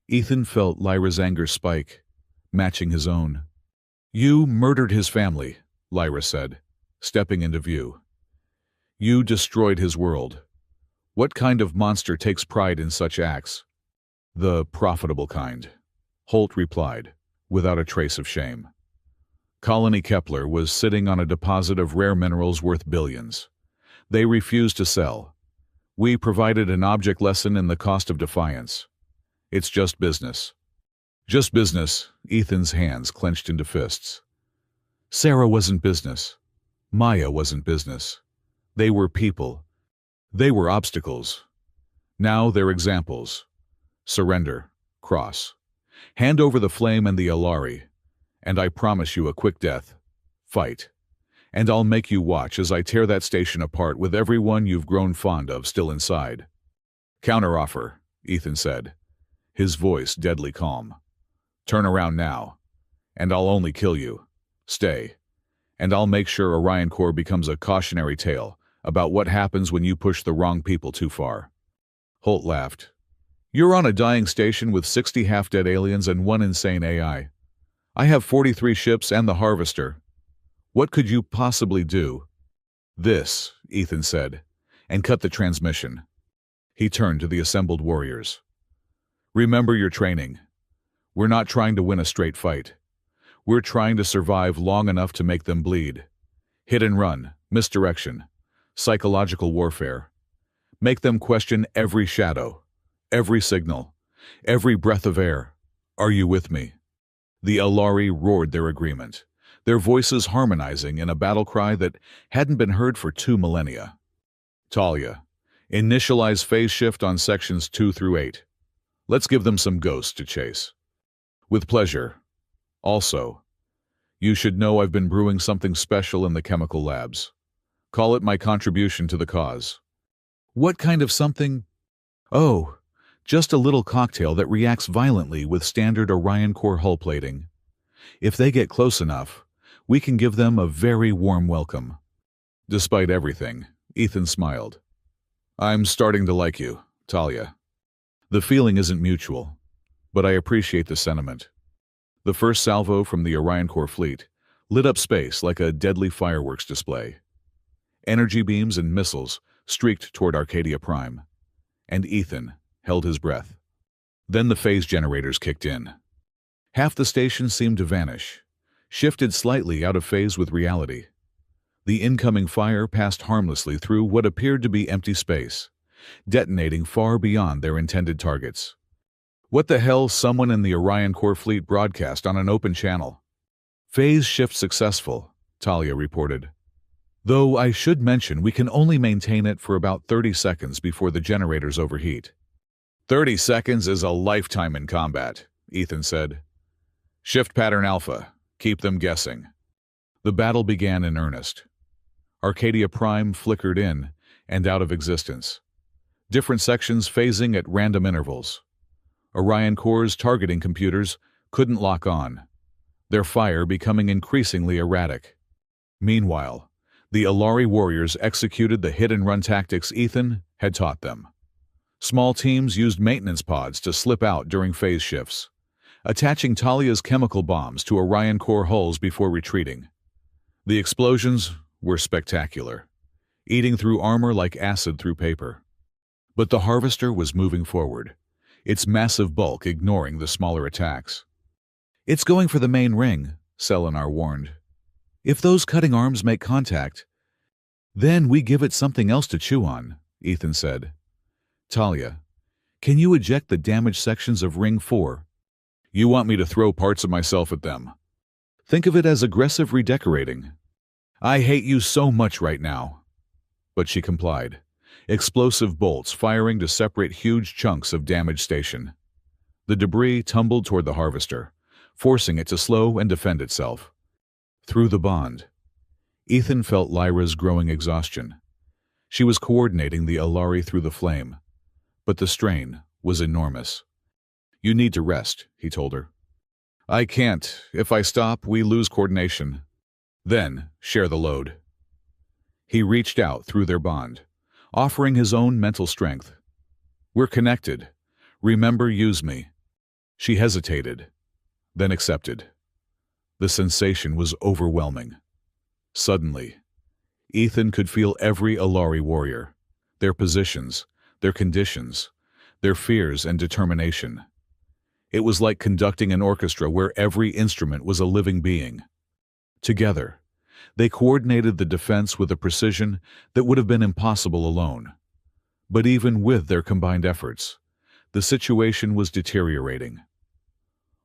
Ethan felt Lyra's anger spike, matching his own. You murdered his family, Lyra said, stepping into view. You destroyed his world. What kind of monster takes pride in such acts? The profitable kind, Holt replied, without a trace of shame. Colony Kepler was sitting on a deposit of rare minerals worth billions. They refused to sell. We provided an object lesson in the cost of defiance. It's just business. Just business, Ethan's hands clenched into fists. Sarah wasn't business. Maya wasn't business. They were people. They were obstacles. Now they're examples. Surrender. Cross. Hand over the flame and the Alari, and I promise you a quick death. Fight. And I'll make you watch as I tear that station apart with everyone you've grown fond of still inside. Counteroffer, Ethan said, his voice deadly calm. Turn around now, and I'll only kill you. Stay, and I'll make sure Orion Core becomes a cautionary tale about what happens when you push the wrong people too far. Holt laughed. You're on a dying station with 60 half-dead aliens and 1 insane AI. I have 43 ships and the Harvester. What could you possibly do? This, Ethan said, and cut the transmission. He turned to the assembled warriors. Remember your training. We're not trying to win a straight fight. We're trying to survive long enough to make them bleed. Hit and run, misdirection, psychological warfare. Make them question every shadow, every signal, every breath of air. Are you with me? The Alari roared their agreement, their voices harmonizing in a battle cry that hadn't been heard for 2 millennia. Talia, initialize phase shift on sections 2 through 8. Let's give them some ghosts to chase. With pleasure. Also, you should know I've been brewing something special in the chemical labs. Call it my contribution to the cause. What kind of something? Oh, just a little cocktail that reacts violently with standard Orion Core hull plating. If they get close enough, we can give them a very warm welcome. Despite everything, Ethan smiled. I'm starting to like you, Talia. The feeling isn't mutual, but I appreciate the sentiment. The first salvo from the Orion Core fleet lit up space like a deadly fireworks display. Energy beams and missiles streaked toward Arcadia Prime, and Ethan held his breath. Then the phase generators kicked in. Half the station seemed to vanish, shifted slightly out of phase with reality. The incoming fire passed harmlessly through what appeared to be empty space, detonating far beyond their intended targets. What the hell, someone in the Orion Core fleet broadcast on an open channel. Phase shift successful, Talia reported. Though I should mention we can only maintain it for about 30 seconds before the generators overheat. 30 seconds is a lifetime in combat, Ethan said. Shift pattern alpha. Keep them guessing. The battle began in earnest. Arcadia Prime flickered in and out of existence, different sections phasing at random intervals. Orion Core's targeting computers couldn't lock on, their fire becoming increasingly erratic. Meanwhile, the Alari warriors executed the hit-and-run tactics Ethan had taught them. Small teams used maintenance pods to slip out during phase shifts, attaching Talia's chemical bombs to Orion Core hulls before retreating. The explosions were spectacular, eating through armor like acid through paper. But the Harvester was moving forward, its massive bulk ignoring the smaller attacks. It's going for the main ring, Selenar warned. If those cutting arms make contact, then we give it something else to chew on, Ethan said. Talia, can you eject the damaged sections of Ring 4? You want me to throw parts of myself at them? Think of it as aggressive redecorating. I hate you so much right now. But she complied, explosive bolts firing to separate huge chunks of damaged station. The debris tumbled toward the harvester, forcing it to slow and defend itself. Through the bond, Ethan felt Lyra's growing exhaustion. She was coordinating the Alari through the flame, but the strain was enormous. "You need to rest," he told her. "I can't. If I stop, we lose coordination. Then, share the load." He reached out through their bond, offering his own mental strength. "We're connected. Remember, use me." She hesitated, then accepted. The sensation was overwhelming. Suddenly, Ethan could feel every Alari warrior, their positions, their conditions, their fears and determination. It was like conducting an orchestra where every instrument was a living being. Together, they coordinated the defense with a precision that would have been impossible alone. But even with their combined efforts, the situation was deteriorating.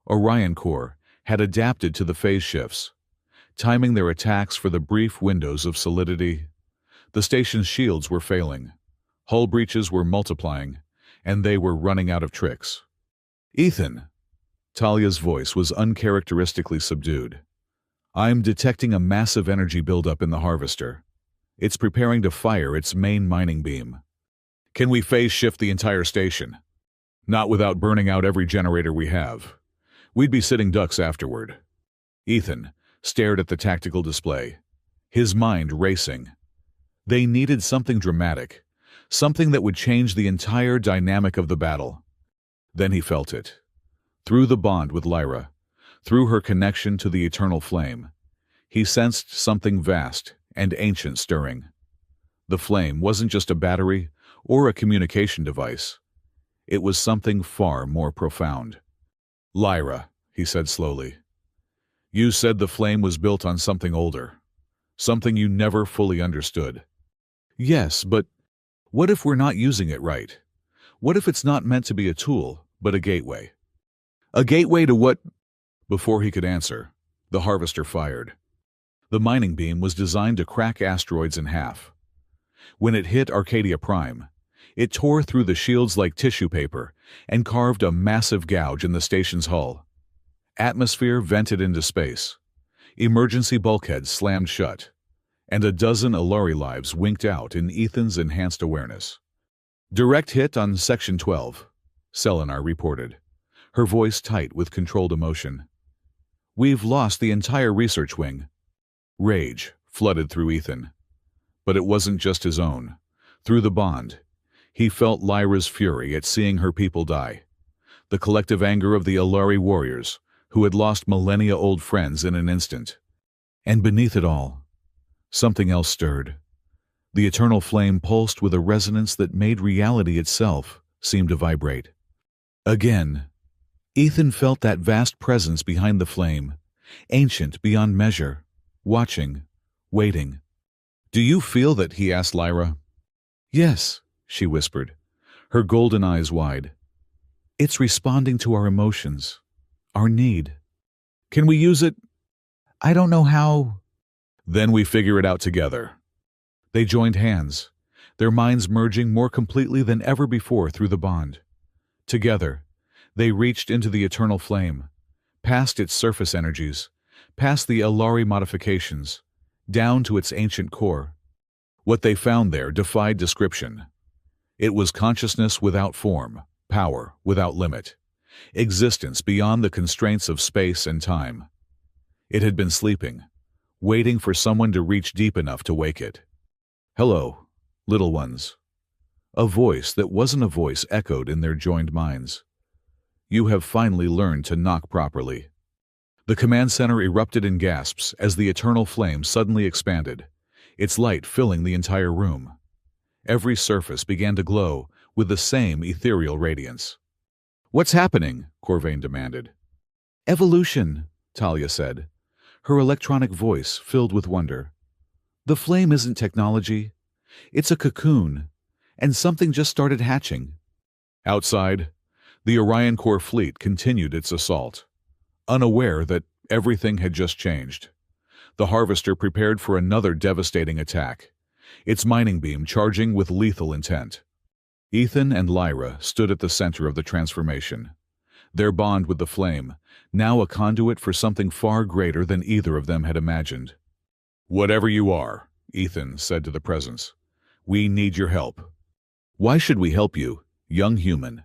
Orion Corps had adapted to the phase shifts, timing their attacks for the brief windows of solidity. The station's shields were failing, hull breaches were multiplying, and they were running out of tricks. "Ethan," Talia's voice was uncharacteristically subdued. "I'm detecting a massive energy buildup in the harvester. It's preparing to fire its main mining beam. Can we phase shift the entire station? Not without burning out every generator we have. We'd be sitting ducks afterward." Ethan stared at the tactical display, his mind racing. They needed something dramatic, something that would change the entire dynamic of the battle. Then he felt it. Through the bond with Lyra, through her connection to the eternal flame, he sensed something vast and ancient stirring. The flame wasn't just a battery or a communication device. It was something far more profound. "Lyra," he said slowly, "you said the flame was built on something older, something you never fully understood." "Yes, but what if we're not using it right? What if it's not meant to be a tool, but a gateway?" "A gateway to what?" Before he could answer, the harvester fired. The mining beam was designed to crack asteroids in half. When it hit Arcadia Prime, it tore through the shields like tissue paper and carved a massive gouge in the station's hull. Atmosphere vented into space. Emergency bulkheads slammed shut, and a dozen Alari lives winked out in Ethan's enhanced awareness. "Direct hit on Section 12, Selenar reported, her voice tight with controlled emotion. "We've lost the entire research wing." Rage flooded through Ethan. But it wasn't just his own. Through the bond, he felt Lyra's fury at seeing her people die. The collective anger of the Alari warriors, who had lost millennia-old friends in an instant. And beneath it all, something else stirred. The eternal flame pulsed with a resonance that made reality itself seem to vibrate. Again, Ethan felt that vast presence behind the flame, ancient beyond measure, watching, waiting. "Do you feel that?" he asked Lyra. "Yes," she whispered, her golden eyes wide. "It's responding to our emotions, our need. Can we use it? I don't know how." "Then we figure it out together." They joined hands, their minds merging more completely than ever before through the bond. Together, they reached into the eternal flame, past its surface energies, past the Alari modifications, down to its ancient core. What they found there defied description. It was consciousness without form, power without limit, existence beyond the constraints of space and time. It had been sleeping, waiting for someone to reach deep enough to wake it. "Hello, little ones." A voice that wasn't a voice echoed in their joined minds. "You have finally learned to knock properly." The command center erupted in gasps as the eternal flame suddenly expanded, its light filling the entire room. Every surface began to glow with the same ethereal radiance. "What's happening?" Corvain demanded. "Evolution," Talia said, her electronic voice filled with wonder. "The flame isn't technology. It's a cocoon, and something just started hatching." Outside, the Orion Corps fleet continued its assault, unaware that everything had just changed. The Harvester prepared for another devastating attack, its mining beam charging with lethal intent. Ethan and Lyra stood at the center of the transformation, their bond with the flame, now a conduit for something far greater than either of them had imagined. "Whatever you are," Ethan said to the presence, "we need your help." "Why should we help you, young human?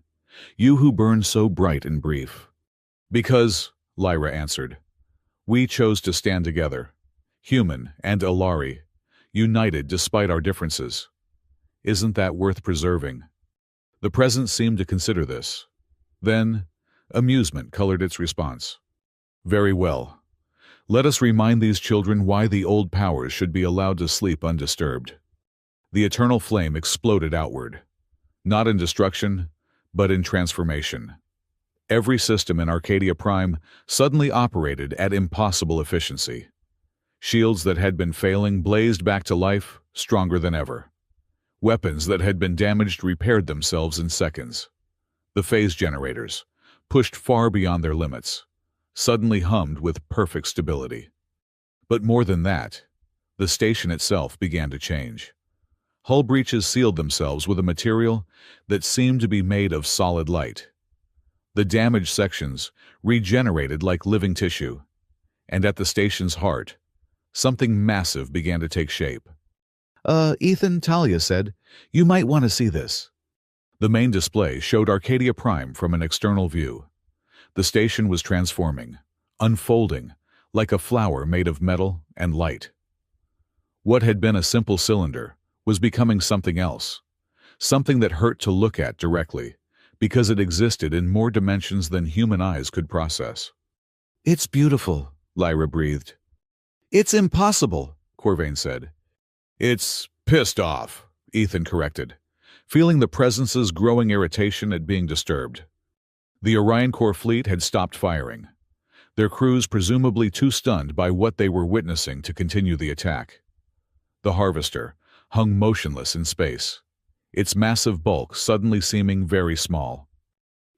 You who burn so bright and brief." "Because," Lyra answered, "we chose to stand together, human and Alari, united despite our differences. Isn't that worth preserving?" The presence seemed to consider this. Then, amusement colored its response. "Very well. Let us remind these children why the old powers should be allowed to sleep undisturbed." The eternal flame exploded outward, not in destruction, but in transformation. Every system in Arcadia Prime suddenly operated at impossible efficiency. Shields that had been failing blazed back to life, stronger than ever. Weapons that had been damaged repaired themselves in seconds. The phase generators, pushed far beyond their limits, suddenly hummed with perfect stability. But more than that, the station itself began to change. Hull breaches sealed themselves with a material that seemed to be made of solid light. The damaged sections regenerated like living tissue, and at the station's heart, something massive began to take shape. Ethan," Talia said, "you might want to see this." The main display showed Arcadia Prime from an external view. The station was transforming, unfolding, like a flower made of metal and light. What had been a simple cylinder was becoming something else, something that hurt to look at directly, because it existed in more dimensions than human eyes could process. "It's beautiful," Lyra breathed. "It's impossible," Corvain said. "It's pissed off," Ethan corrected, feeling the presence's growing irritation at being disturbed. The Orion Corps fleet had stopped firing, their crews presumably too stunned by what they were witnessing to continue the attack. The Harvester hung motionless in space, its massive bulk suddenly seeming very small.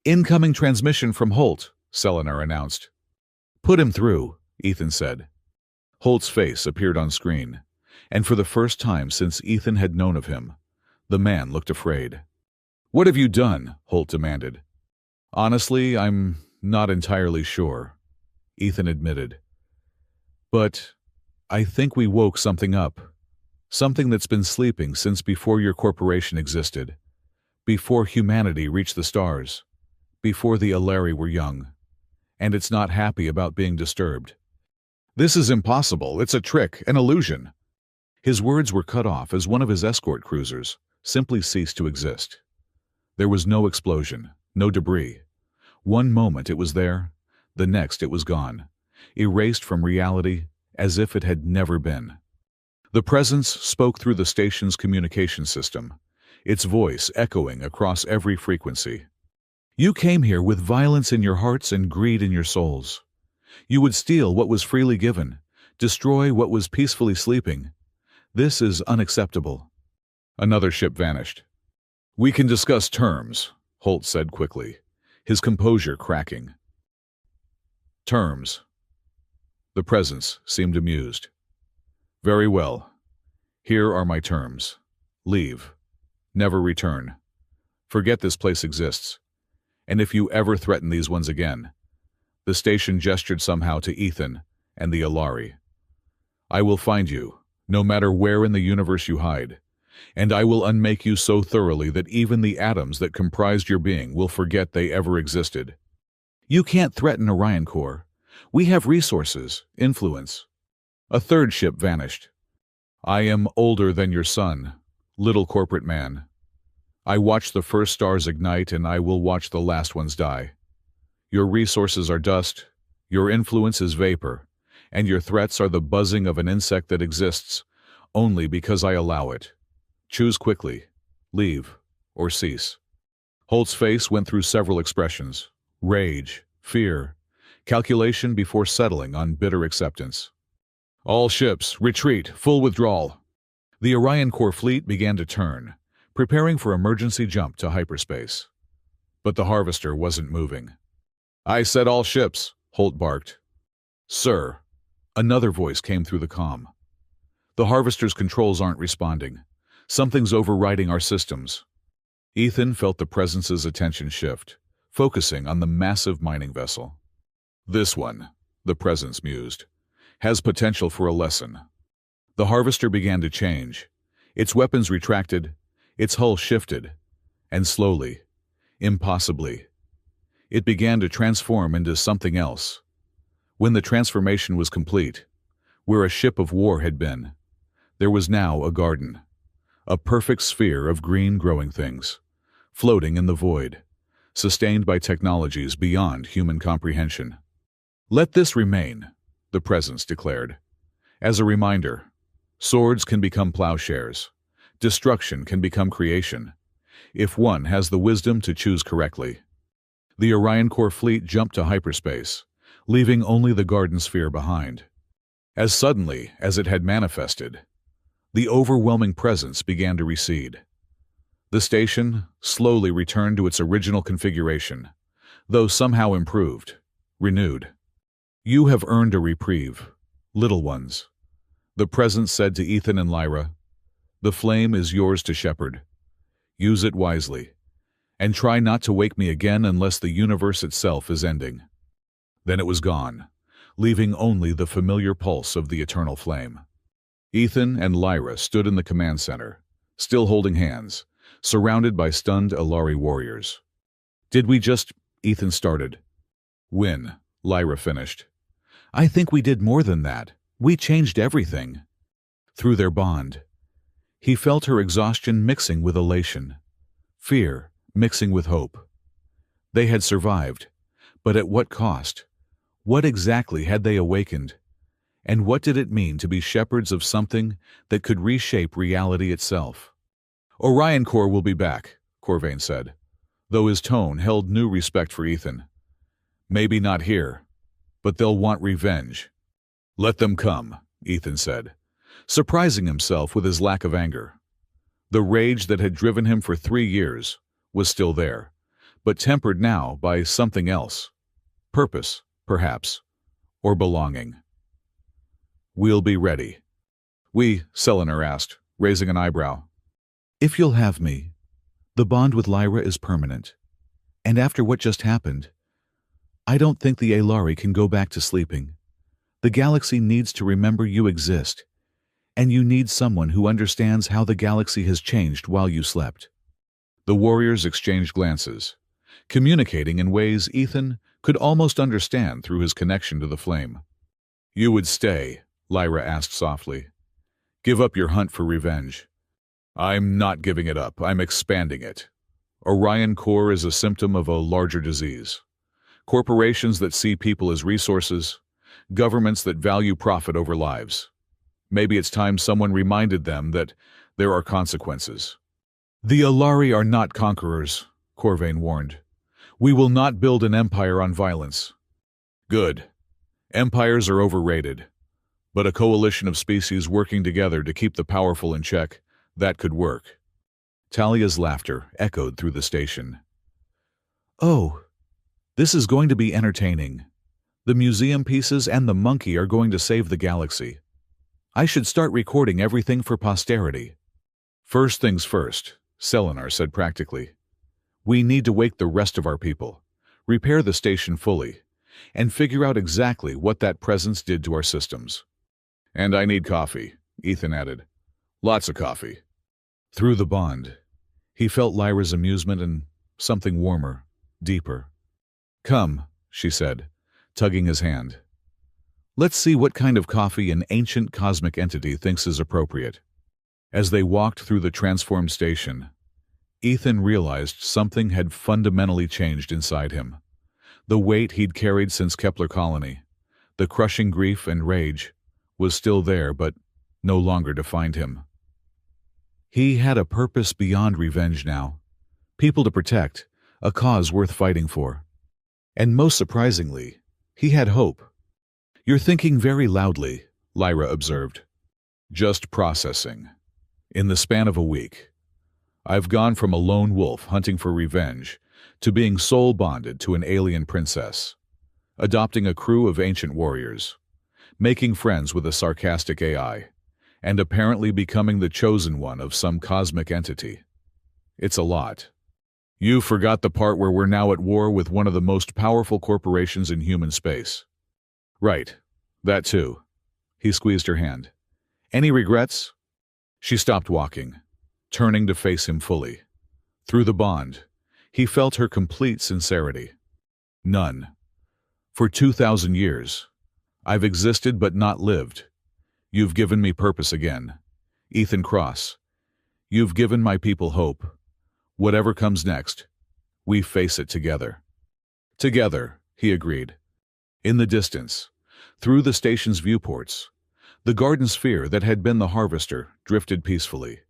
"Incoming transmission from Holt," Selenar announced. "Put him through," Ethan said. Holt's face appeared on screen, and for the first time since Ethan had known of him, the man looked afraid. "What have you done?" Holt demanded. "Honestly, I'm not entirely sure," Ethan admitted. "But I think we woke something up. Something that's been sleeping since before your corporation existed, before humanity reached the stars, before the Alari were young, and it's not happy about being disturbed." "This is impossible. It's a trick, an illusion." His words were cut off as one of his escort cruisers simply ceased to exist. There was no explosion, no debris. One moment it was there, the next it was gone, erased from reality as if it had never been. The presence spoke through the station's communication system, its voice echoing across every frequency. "You came here with violence in your hearts and greed in your souls. You would steal what was freely given, destroy what was peacefully sleeping. This is unacceptable." Another ship vanished. "We can discuss terms," Holt said quickly, his composure cracking. "Terms." The presence seemed amused. "Very well. Here are my terms. Leave. Never return. Forget this place exists. And if you ever threaten these ones again," the station gestured somehow to Ethan and the Alari, "I will find you, no matter where in the universe you hide, and I will unmake you so thoroughly that even the atoms that comprised your being will forget they ever existed." "You can't threaten Orion Corps. We have resources, influence." A third ship vanished. "I am older than your son, little corporate man. I watched the first stars ignite, and I will watch the last ones die. Your resources are dust, your influence is vapor, and your threats are the buzzing of an insect that exists only because I allow it. Choose quickly. Leave or cease." Holt's face went through several expressions: rage, fear, calculation before settling on bitter acceptance. "All ships, retreat, full withdrawal." The Orion Corps fleet began to turn, preparing for emergency jump to hyperspace. But the Harvester wasn't moving. "I said all ships," Holt barked. "Sir." Another voice came through the comm. The harvester's controls aren't responding. Something's overriding our systems. Ethan felt the presence's attention shift, focusing on the massive mining vessel. This one, the presence mused, has potential for a lesson. The harvester began to change. Its weapons retracted, its hull shifted, and slowly, impossibly, it began to transform into something else. When the transformation was complete, where a ship of war had been, there was now a garden, a perfect sphere of green growing things, floating in the void, sustained by technologies beyond human comprehension. Let this remain, the presence declared. As a reminder, swords can become plowshares. Destruction can become creation, if one has the wisdom to choose correctly. The Orion Core fleet jumped to hyperspace, leaving only the garden sphere behind. As suddenly as it had manifested, the overwhelming presence began to recede. The station slowly returned to its original configuration, though somehow improved, renewed. You have earned a reprieve, little ones, the presence said to Ethan and Lyra. The flame is yours to shepherd. Use it wisely, and try not to wake me again unless the universe itself is ending. Then it was gone, leaving only the familiar pulse of the eternal flame. Ethan and Lyra stood in the command center, still holding hands, surrounded by stunned Ilari warriors. Did we just... Ethan started. Win, Lyra finished. I think we did more than that. We changed everything. Through their bond, he felt her exhaustion mixing with elation, fear mixing with hope. They had survived, but at what cost? What exactly had they awakened? And what did it mean to be shepherds of something that could reshape reality itself? Orion Core will be back, Corvain said, though his tone held new respect for Ethan. Maybe not here, but they'll want revenge. Let them come, Ethan said, surprising himself with his lack of anger. The rage that had driven him for 3 years was still there, but tempered now by something else. Purpose, perhaps, or belonging. We'll be ready. We, Selenar asked, raising an eyebrow. If you'll have me, the bond with Lyra is permanent. And after what just happened, I don't think the Ilari can go back to sleeping. The galaxy needs to remember you exist, and you need someone who understands how the galaxy has changed while you slept. The warriors exchanged glances, communicating in ways Ethan could almost understand through his connection to the flame. You would stay, Lyra asked softly. Give up your hunt for revenge. I'm not giving it up, I'm expanding it. Orion Core is a symptom of a larger disease. Corporations that see people as resources, governments that value profit over lives. Maybe it's time someone reminded them that there are consequences. The Ilari are not conquerors, Corvain warned. We will not build an empire on violence. Good. Empires are overrated. But a coalition of species working together to keep the powerful in check, that could work. Talia's laughter echoed through the station. Oh, this is going to be entertaining. The museum pieces and the monkey are going to save the galaxy. I should start recording everything for posterity. First things first, Selenar said practically. We need to wake the rest of our people, repair the station fully, and figure out exactly what that presence did to our systems. And I need coffee, Ethan added. Lots of coffee. Through the bond, he felt Lyra's amusement and something warmer, deeper. Come, she said, tugging his hand. Let's see what kind of coffee an ancient cosmic entity thinks is appropriate. As they walked through the transformed station, Ethan realized something had fundamentally changed inside him. The weight he'd carried since Kepler Colony, the crushing grief and rage, was still there but no longer defined him. He had a purpose beyond revenge now, people to protect, a cause worth fighting for. And most surprisingly, he had hope. You're thinking very loudly, Lyra observed. Just processing. In the span of a week, I've gone from a lone wolf hunting for revenge to being soul-bonded to an alien princess, adopting a crew of ancient warriors, making friends with a sarcastic AI, and apparently becoming the chosen one of some cosmic entity. It's a lot. You forgot the part where we're now at war with one of the most powerful corporations in human space. Right. That too. He squeezed her hand. Any regrets? She stopped walking, turning to face him fully. Through the bond, he felt her complete sincerity. None. For 2,000 years, I've existed but not lived. You've given me purpose again. Ethan Cross. You've given my people hope. Whatever comes next, we face it together. Together, he agreed. In the distance, through the station's viewports, the garden sphere that had been the harvester drifted peacefully,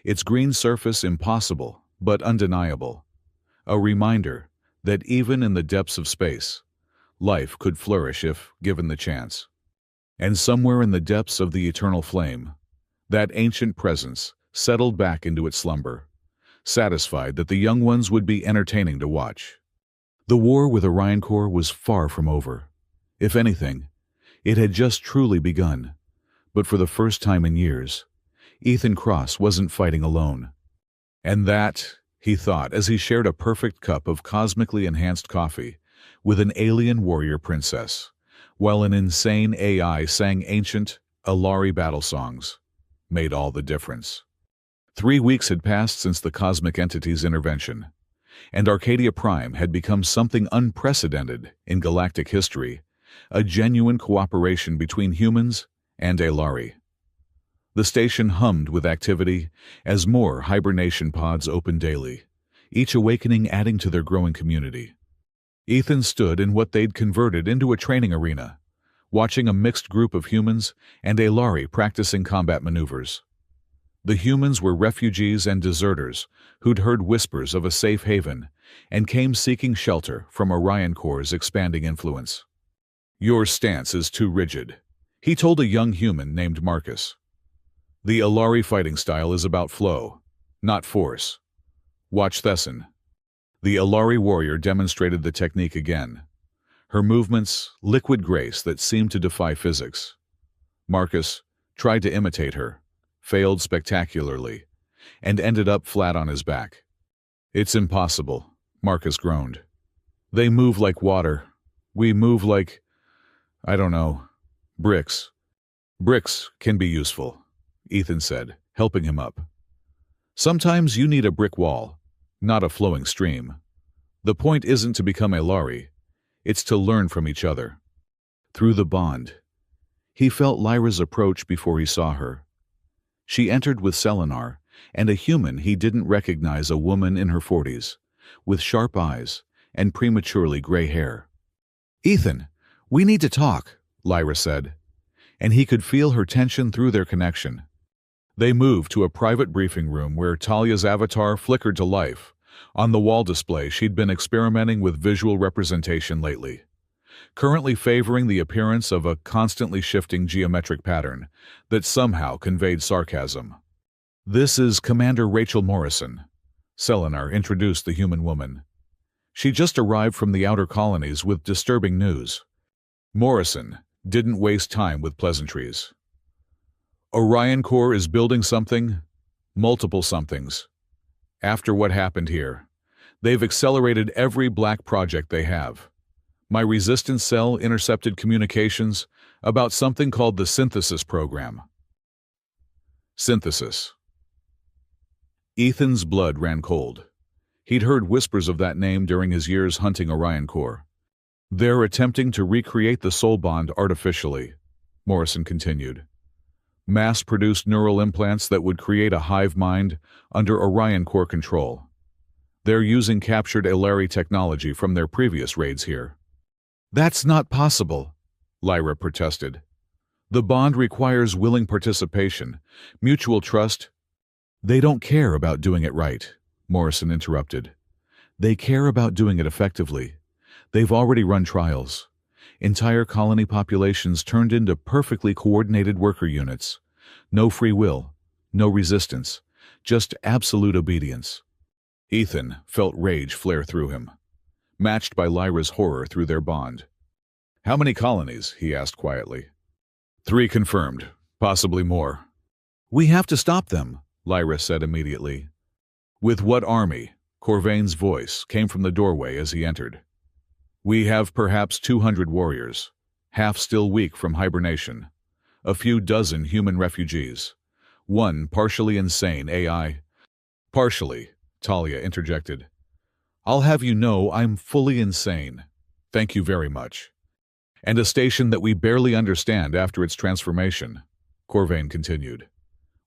its green surface impossible but undeniable. A reminder that even in the depths of space, life could flourish if given the chance. And somewhere in the depths of the eternal flame, that ancient presence settled back into its slumber, satisfied that the young ones would be entertaining to watch. The war with Orion Corps was far from over. If anything, it had just truly begun. But for the first time in years, Ethan Cross wasn't fighting alone. And that, he thought as he shared a perfect cup of cosmically enhanced coffee with an alien warrior princess, while an insane AI sang ancient Alari battle songs, made all the difference. 3 weeks had passed since the cosmic entity's intervention, and Arcadia Prime had become something unprecedented in galactic history, a genuine cooperation between humans and Alari. The station hummed with activity as more hibernation pods opened daily, each awakening adding to their growing community. Ethan stood in what they'd converted into a training arena, watching a mixed group of humans and Alari practicing combat maneuvers. The humans were refugees and deserters who'd heard whispers of a safe haven and came seeking shelter from Orion Corps' expanding influence. Your stance is too rigid, he told a young human named Marcus. The Alari fighting style is about flow, not force. Watch Thesson. The Alari warrior demonstrated the technique again. Her movements, liquid grace that seemed to defy physics. Marcus tried to imitate her, failed spectacularly, and ended up flat on his back. It's impossible, Marcus groaned. They move like water. We move like, I don't know, bricks. Bricks can be useful, Ethan said, helping him up. Sometimes you need a brick wall, not a flowing stream. The point isn't to become Alari, it's to learn from each other. Through the bond, he felt Lyra's approach before he saw her. She entered with Selenar, and a human he didn't recognize, a woman in her 40s, with sharp eyes and prematurely gray hair. Ethan, we need to talk, Lyra said, and he could feel her tension through their connection. They moved to a private briefing room where Talia's avatar flickered to life. On the wall display, she'd been experimenting with visual representation lately, currently favoring the appearance of a constantly shifting geometric pattern that somehow conveyed sarcasm. This is Commander Rachel Morrison, Selenar introduced the human woman. She just arrived from the outer colonies with disturbing news. Morrison didn't waste time with pleasantries. Orion Corps is building something, multiple somethings. After what happened here, they've accelerated every black project they have. My resistance cell intercepted communications about something called the Synthesis Program. Synthesis. Ethan's blood ran cold. He'd heard whispers of that name during his years hunting Orion Corps. They're attempting to recreate the soul bond artificially, Morrison continued. Mass-produced neural implants that would create a hive mind under Orion Corps control. They're using captured Alari technology from their previous raids here. That's not possible, Lyra protested. The bond requires willing participation, mutual trust. They don't care about doing it right, Morrison interrupted. They care about doing it effectively. They've already run trials. Entire colony populations turned into perfectly coordinated worker units. No free will, no resistance, just absolute obedience. Ethan felt rage flare through him, matched by Lyra's horror through their bond. How many colonies? He asked quietly. 3 confirmed, possibly more. We have to stop them, Lyra said immediately. With what army? Corvain's voice came from the doorway as he entered. We have perhaps 200 warriors, half still weak from hibernation, a few dozen human refugees, one partially insane AI. Partially, Talia interjected. I'll have you know I'm fully insane. Thank you very much. And a station that we barely understand after its transformation, Corvain continued.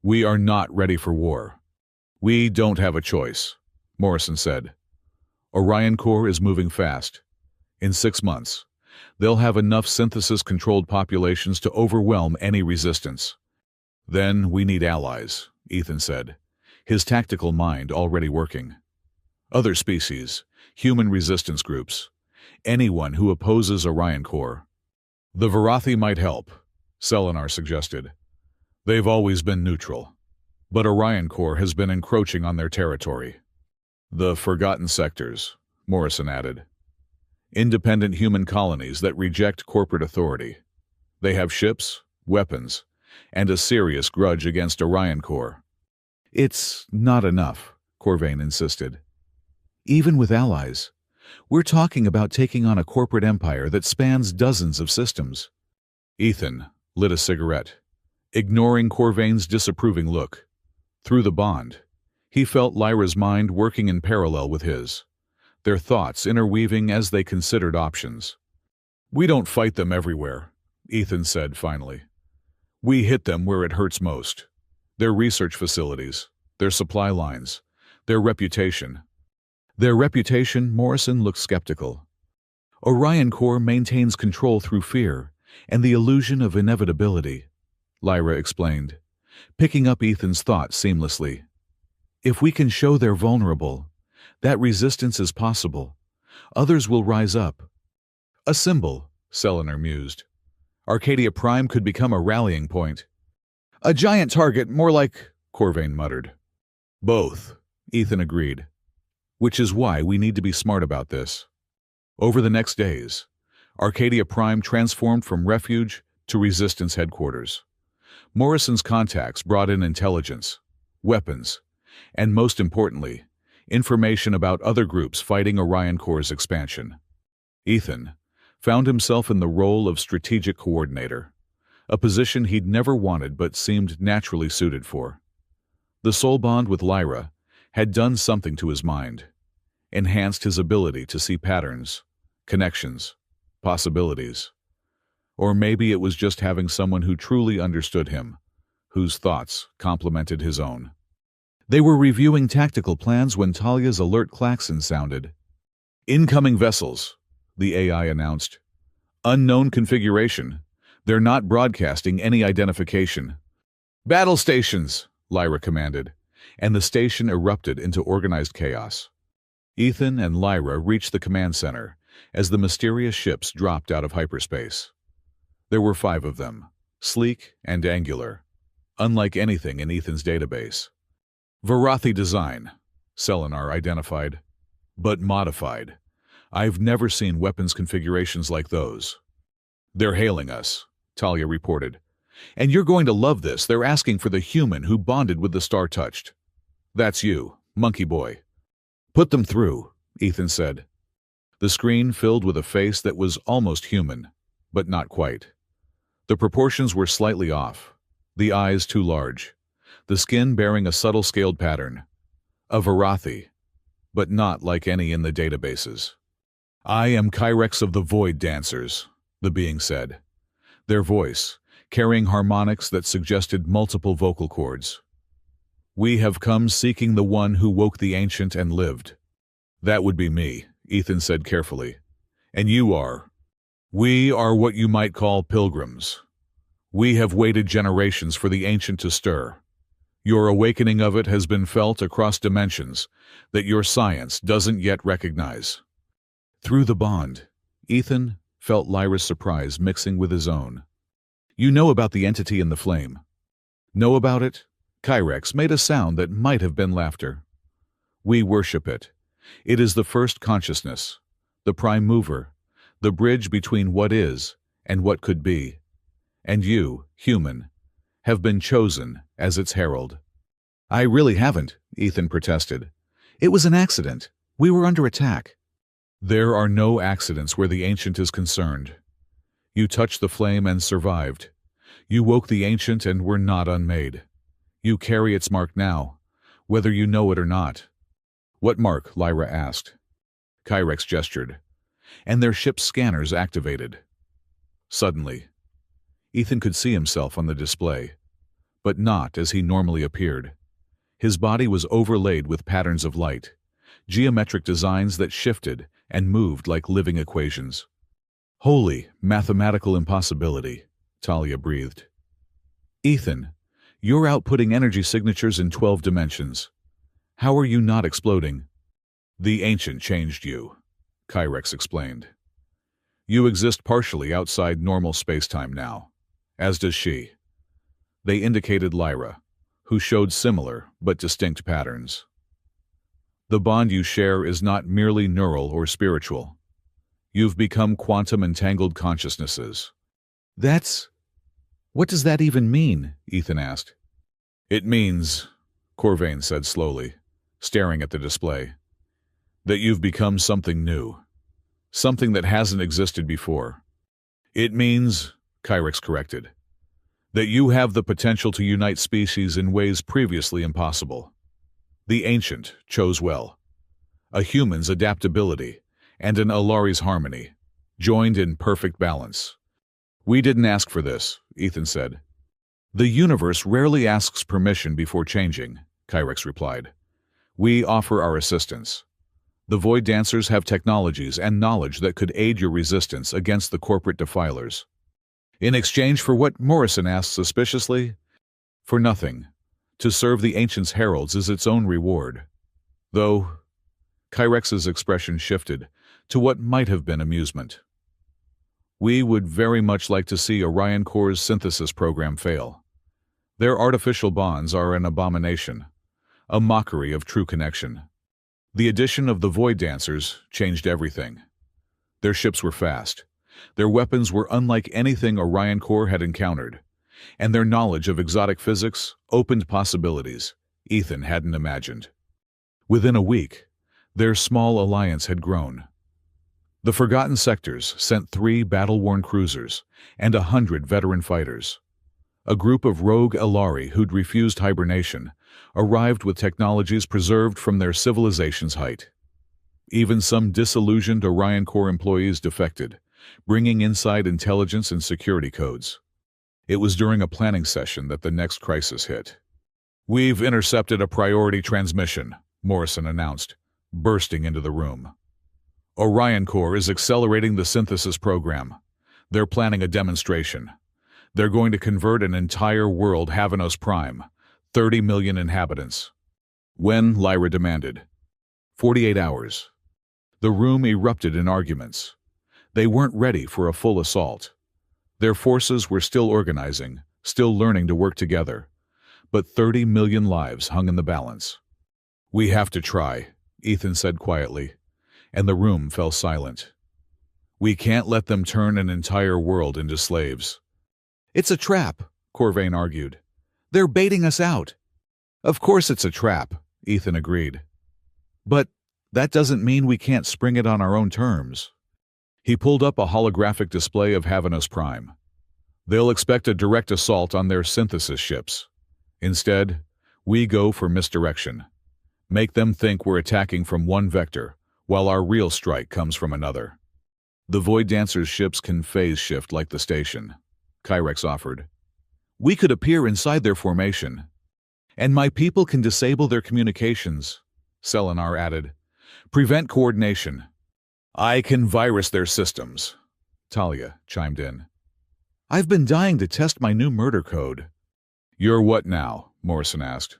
We are not ready for war. We don't have a choice, Morrison said. Orion Core is moving fast. In 6 months, they'll have enough synthesis-controlled populations to overwhelm any resistance. Then we need allies, Ethan said, his tactical mind already working. Other species, human resistance groups, anyone who opposes Orion Core. The Varathi might help, Selenar suggested. They've always been neutral, but Orion Core has been encroaching on their territory. The Forgotten Sectors, Morrison added. Independent human colonies that reject corporate authority. They have ships, weapons, and a serious grudge against Orion Core. It's not enough, Corvain insisted. Even with allies, we're talking about taking on a corporate empire that spans dozens of systems. Ethan lit a cigarette, ignoring Corvain's disapproving look. Through the bond, he felt Lyra's mind working in parallel with his, their thoughts interweaving as they considered options. We don't fight them everywhere, Ethan said finally. We hit them where it hurts most. Their research facilities, their supply lines, their reputation. Their reputation, Morrison looked skeptical. Orion Core maintains control through fear and the illusion of inevitability, Lyra explained, picking up Ethan's thought seamlessly. If we can show they're vulnerable, that resistance is possible, others will rise up. A symbol, Selenar mused. Arcadia Prime could become a rallying point. A giant target, more like, Corvain muttered. Both, Ethan agreed. Which is why we need to be smart about this. Over the next days, Arcadia Prime transformed from refuge to resistance headquarters. Morrison's contacts brought in intelligence, weapons, and most importantly, information about other groups fighting Orion Core's expansion. Ethan found himself in the role of strategic coordinator, a position he'd never wanted but seemed naturally suited for. The soul bond with Lyra had done something to his mind, enhanced his ability to see patterns, connections, possibilities. Or maybe it was just having someone who truly understood him, whose thoughts complemented his own. They were reviewing tactical plans when Talia's alert klaxon sounded. Incoming vessels, the AI announced. Unknown configuration. They're not broadcasting any identification. Battle stations, Lyra commanded, and the station erupted into organized chaos. Ethan and Lyra reached the command center as the mysterious ships dropped out of hyperspace. There were 5 of them, sleek and angular, unlike anything in Ethan's database. Varathi design, Selenar identified, but modified. I've never seen weapons configurations like those. They're hailing us, Talia reported. And you're going to love this, they're asking for the human who bonded with the Star-Touched. That's you, monkey boy. Put them through, Ethan said. The screen filled with a face that was almost human, but not quite. The proportions were slightly off, the eyes too large, the skin bearing a subtle scaled pattern. A Varathi, but not like any in the databases. I am Kyrex of the Void Dancers, the being said, their voice carrying harmonics that suggested multiple vocal cords. We have come seeking the one who woke the ancient and lived. That would be me, Ethan said carefully. And you are. We are what you might call pilgrims. We have waited generations for the ancient to stir. Your awakening of it has been felt across dimensions that your science doesn't yet recognize. Through the bond, Ethan felt Lyra's surprise mixing with his own. You know about the entity in the flame. Know about it? Kyrex made a sound that might have been laughter. We worship it. It is the first consciousness, the prime mover, the bridge between what is and what could be. And you, human, have been chosen as its herald. I really haven't, Ethan protested. It was an accident. We were under attack. There are no accidents where the Ancient is concerned. You touched the flame and survived. You woke the Ancient and were not unmade. You carry its mark now, whether you know it or not. What mark? Lyra asked. Kyrex gestured, and their ship's scanners activated. Suddenly, Ethan could see himself on the display, but not as he normally appeared. His body was overlaid with patterns of light, geometric designs that shifted and moved like living equations. Holy mathematical impossibility, Talia breathed. Ethan, you're outputting energy signatures in 12 dimensions. How are you not exploding? The Ancient changed you, Kyrex explained. You exist partially outside normal space-time now, as does she. They indicated Lyra, who showed similar but distinct patterns. The bond you share is not merely neural or spiritual. You've become quantum-entangled consciousnesses. What does that even mean? Ethan asked. It means, Corvain said slowly, staring at the display, that you've become something new, something that hasn't existed before. It means, Kyrex corrected, that you have the potential to unite species in ways previously impossible. The Ancient chose well. A human's adaptability and an Alari's harmony, joined in perfect balance. We didn't ask for this, Ethan said. The universe rarely asks permission before changing, Kyrex replied. We offer our assistance. The Void Dancers have technologies and knowledge that could aid your resistance against the corporate defilers. In exchange for what? Morrison asked suspiciously. For nothing. To serve the Ancient's heralds is its own reward. Though, Kyrex's expression shifted to what might have been amusement. We would very much like to see Orion Corps' synthesis program fail. Their artificial bonds are an abomination, a mockery of true connection. The addition of the Void Dancers changed everything. Their ships were fast. Their weapons were unlike anything Orion Corps had encountered, and their knowledge of exotic physics opened possibilities Ethan hadn't imagined. Within a week, their small alliance had grown. The Forgotten Sectors sent 3 battle-worn cruisers and 100 veteran fighters. A group of rogue Alari who'd refused hibernation arrived with technologies preserved from their civilization's height. Even some disillusioned Orion Corps employees defected, bringing inside intelligence and security codes. It was during a planning session that the next crisis hit. We've intercepted a priority transmission, Morrison announced, bursting into the room. Orion Corps is accelerating the synthesis program. They're planning a demonstration. They're going to convert an entire world Havanos Prime, 30 million inhabitants. When? Lyra demanded. 48 hours. The room erupted in arguments. They weren't ready for a full assault. Their forces were still organizing, still learning to work together. But 30 million lives hung in the balance. We have to try, Ethan said quietly, and the room fell silent. We can't let them turn an entire world into slaves. It's a trap, Corvain argued. They're baiting us out. Of course it's a trap, Ethan agreed. But that doesn't mean we can't spring it on our own terms. He pulled up a holographic display of Havanos Prime. They'll expect a direct assault on their synthesis ships. Instead, we go for misdirection. Make them think we're attacking from one vector, while our real strike comes from another. The Void Dancers' ships can phase shift like the station, Kyrex offered. We could appear inside their formation. And my people can disable their communications, Selenar added. Prevent coordination. I can virus their systems, Talia chimed in. I've been dying to test my new murder code. You're what now? Morrison asked.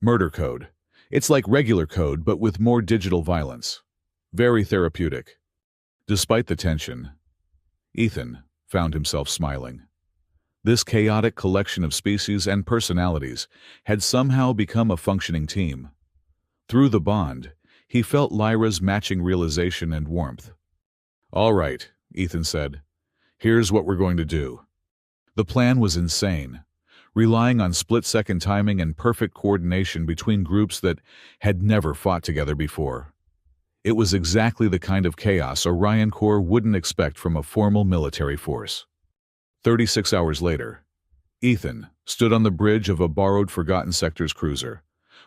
Murder code. It's like regular code, but with more digital violence. Very therapeutic. Despite the tension, Ethan found himself smiling. This chaotic collection of species and personalities had somehow become a functioning team. Through the bond, he felt Lyra's matching realization and warmth. All right, Ethan said. Here's what we're going to do. The plan was insane. relying on split-second timing and perfect coordination between groups that had never fought together before. It was exactly the kind of chaos Orion Corps wouldn't expect from a formal military force. 36 hours later, Ethan stood on the bridge of a borrowed Forgotten Sectors cruiser,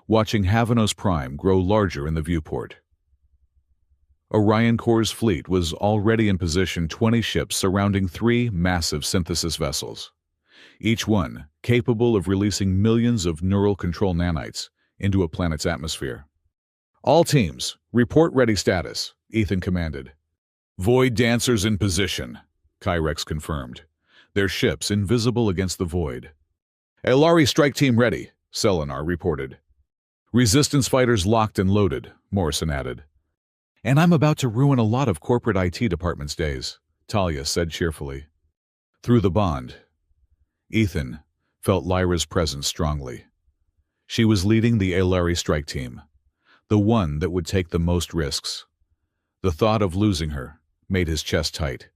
watching Havanos Prime grow larger in the viewport. Orion Corps' fleet was already in position, 20 ships surrounding 3 massive synthesis vessels, each one capable of releasing millions of neural control nanites into a planet's atmosphere. "All teams, report ready status," Ethan commanded. "Void dancers in position," Kyrex confirmed, their ships invisible against the void. "Elari strike team ready," Selenar reported. "Resistance fighters locked and loaded," Morrison added. "And I'm about to ruin a lot of corporate IT departments' days," Talia said cheerfully. Through the bond, Ethan felt Lyra's presence strongly. She was leading the Elari strike team, the one that would take the most risks. The thought of losing her made his chest tight.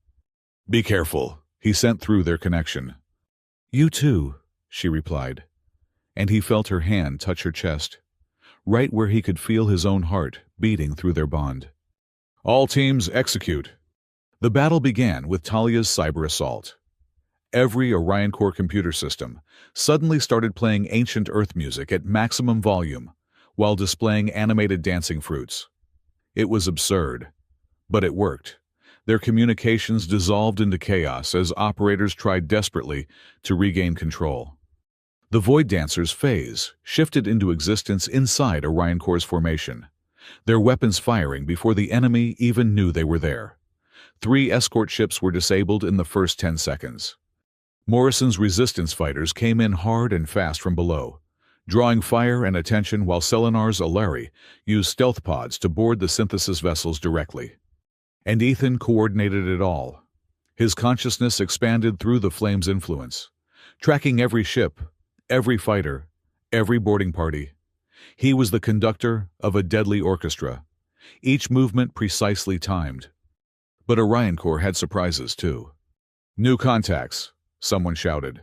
"Be careful," he sent through their connection. "You too," she replied, and he felt her hand touch her chest, right where he could feel his own heart beating through their bond. "All teams execute." The battle began with Talia's cyber assault. Every Orion Corps computer system suddenly started playing ancient Earth music at maximum volume while displaying animated dancing fruits. It was absurd, but it worked. Their communications dissolved into chaos as operators tried desperately to regain control. The Void Dancers' phase shifted into existence inside Orion Corps' formation, their weapons firing before the enemy even knew they were there. 3 escort ships were disabled in the first 10 seconds. Morrison's resistance fighters came in hard and fast from below, drawing fire and attention while Selenar's Elari used stealth pods to board the synthesis vessels directly. And Ethan coordinated it all. His consciousness expanded through the flame's influence, tracking every ship, every fighter, every boarding party. He was the conductor of a deadly orchestra, each movement precisely timed. But Orion Corps had surprises too. "New contacts," someone shouted.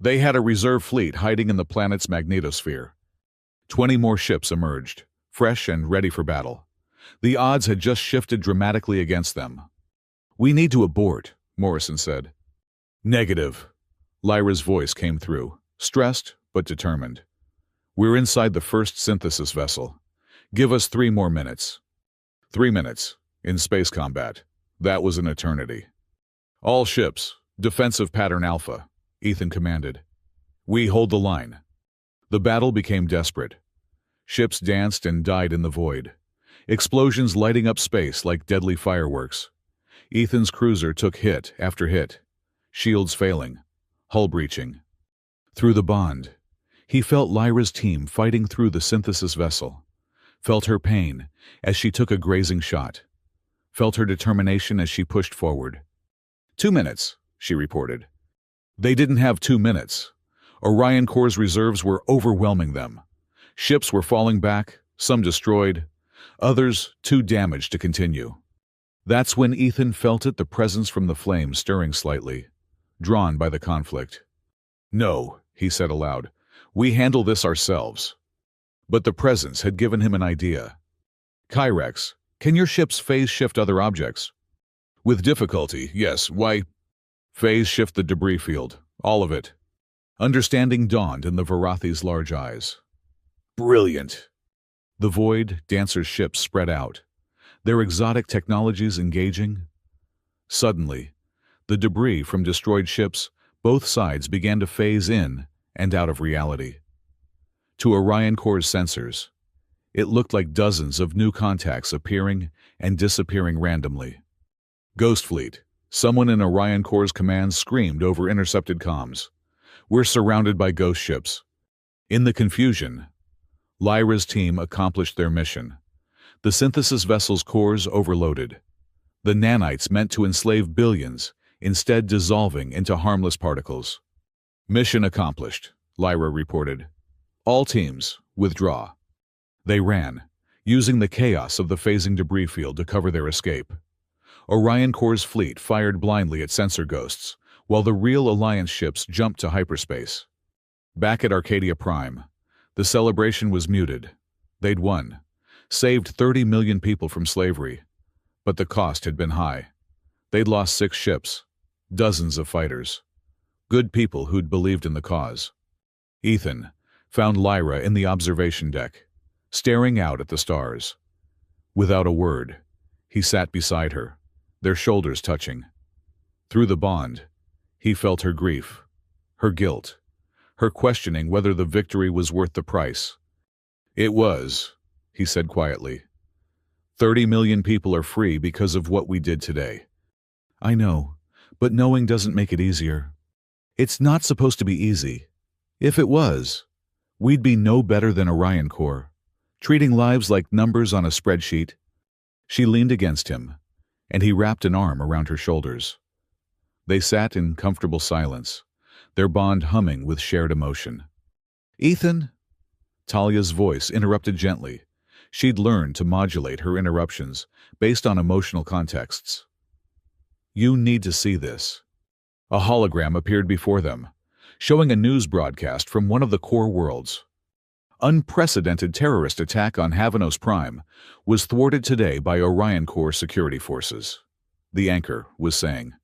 They had a reserve fleet hiding in the planet's magnetosphere. 20 more ships emerged, fresh and ready for battle. The odds had just shifted dramatically against them. "We need to abort," Morrison said. "Negative." Lyra's voice came through, stressed but determined. "We're inside the first synthesis vessel. Give us 3 more minutes." 3 minutes, in space combat. That was an eternity. "All ships, defensive pattern Alpha," Ethan commanded. "We hold the line." The battle became desperate. Ships danced and died in the void, explosions lighting up space like deadly fireworks. Ethan's cruiser took hit after hit, shields failing, hull breaching. Through the bond, he felt Lyra's team fighting through the synthesis vessel, felt her pain as she took a grazing shot, felt her determination as she pushed forward. 2 minutes, she reported. They didn't have 2 minutes. Orion Corps' reserves were overwhelming them. Ships were falling back, some destroyed, others too damaged to continue. That's when Ethan felt it, the presence from the flames stirring slightly, drawn by the conflict. "No," he said aloud, "we handle this ourselves." But the presence had given him an idea. "Kyrex, can your ships phase shift other objects?" "With difficulty, yes. Why?" "Phase shift the debris field, all of it." Understanding dawned in the Varathi's large eyes. "Brilliant." The Void Dancer's ships spread out, their exotic technologies engaging. Suddenly, the debris from destroyed ships, both sides began to phase in and out of reality. To Orion Corps' sensors, it looked like dozens of new contacts appearing and disappearing randomly. "Ghost Fleet," someone in Orion Corps' command screamed over intercepted comms. "We're surrounded by ghost ships." In the confusion, Lyra's team accomplished their mission. The synthesis vessel's cores overloaded. The nanites meant to enslave billions, instead dissolving into harmless particles. "Mission accomplished," Lyra reported. "All teams, withdraw." They ran, using the chaos of the phasing debris field to cover their escape. Orion Corps' fleet fired blindly at sensor ghosts, while the real Alliance ships jumped to hyperspace. Back at Arcadia Prime, the celebration was muted. They'd won, saved 30 million people from slavery, but the cost had been high. They'd lost 6 ships, dozens of fighters, good people who'd believed in the cause. Ethan found Lyra in the observation deck, staring out at the stars. Without a word, he sat beside her, their shoulders touching. Through the bond, he felt her grief, her guilt, her questioning whether the victory was worth the price. "It was," he said quietly. 30 million people are free because of what we did today. I know, but knowing doesn't make it easier. It's not supposed to be easy. If it was, we'd be no better than Orion Corps, treating lives like numbers on a spreadsheet. She leaned against him, and he wrapped an arm around her shoulders. They sat in comfortable silence, their bond humming with shared emotion. "Ethan?" Talia's voice interrupted gently. She'd learned to modulate her interruptions based on emotional contexts. "You need to see this." A hologram appeared before them, showing a news broadcast from one of the core worlds. Unprecedented terrorist attack on Havanos Prime was thwarted today by Orion Corps security forces, the anchor was saying.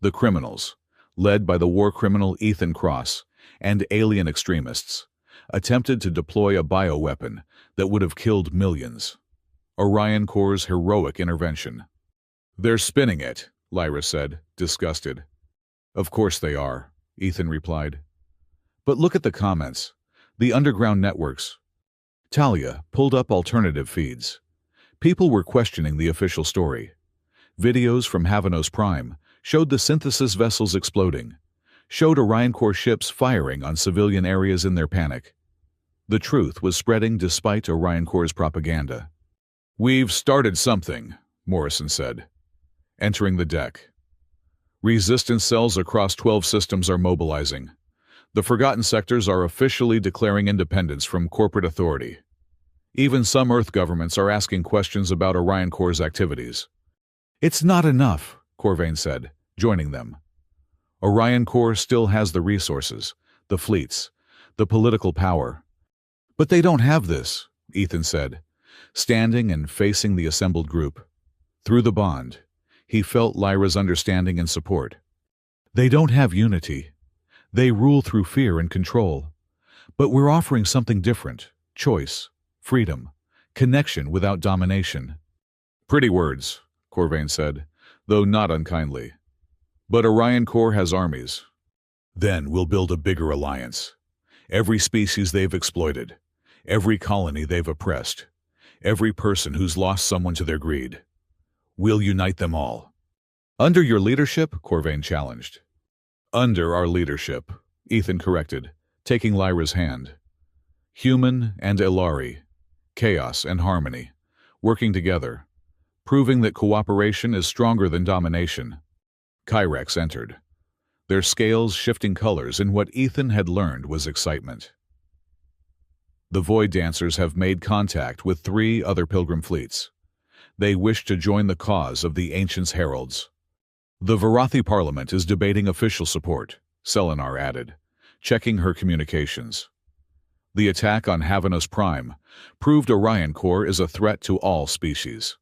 The criminals, led by the war criminal Ethan Cross and alien extremists, attempted to deploy a bioweapon that would have killed millions. Orion Corps' heroic intervention. "They're spinning it," Lyra said, disgusted. "Of course they are," Ethan replied. "But look at the comments. The underground networks." Talia pulled up alternative feeds. People were questioning the official story. Videos from Havanos Prime showed the synthesis vessels exploding, showed Orion Corps ships firing on civilian areas in their panic. The truth was spreading despite Orion Corps' propaganda. "We've started something," Morrison said, entering the deck. "Resistance cells across 12 systems are mobilizing. The Forgotten Sectors are officially declaring independence from corporate authority. Even some Earth governments are asking questions about Orion Corps' activities." "It's not enough," Corvain said, joining them. "Orion Corps still has the resources, the fleets, the political power. But they don't have this," Ethan said, standing and facing the assembled group. Through the bond, he felt Lyra's understanding and support. "They don't have unity. They rule through fear and control. But we're offering something different: choice, freedom, connection without domination." "Pretty words," Corvain said, though not unkindly. "But Orion Corps has armies." "Then we'll build a bigger alliance. Every species they've exploited, every colony they've oppressed, every person who's lost someone to their greed. We'll unite them all." "Under your leadership?" Corvain challenged. "Under our leadership," Ethan corrected, taking Lyra's hand. "Human and Ilari, chaos and harmony, working together, proving that cooperation is stronger than domination." Kyrex entered, their scales shifting colors in what Ethan had learned was excitement. "The Void Dancers have made contact with 3 other pilgrim fleets. They wish to join the cause of the Ancients' Heralds. The Varathi Parliament is debating official support," Selenar added, checking her communications. "The attack on Havanos Prime proved Orion Corps is a threat to all species.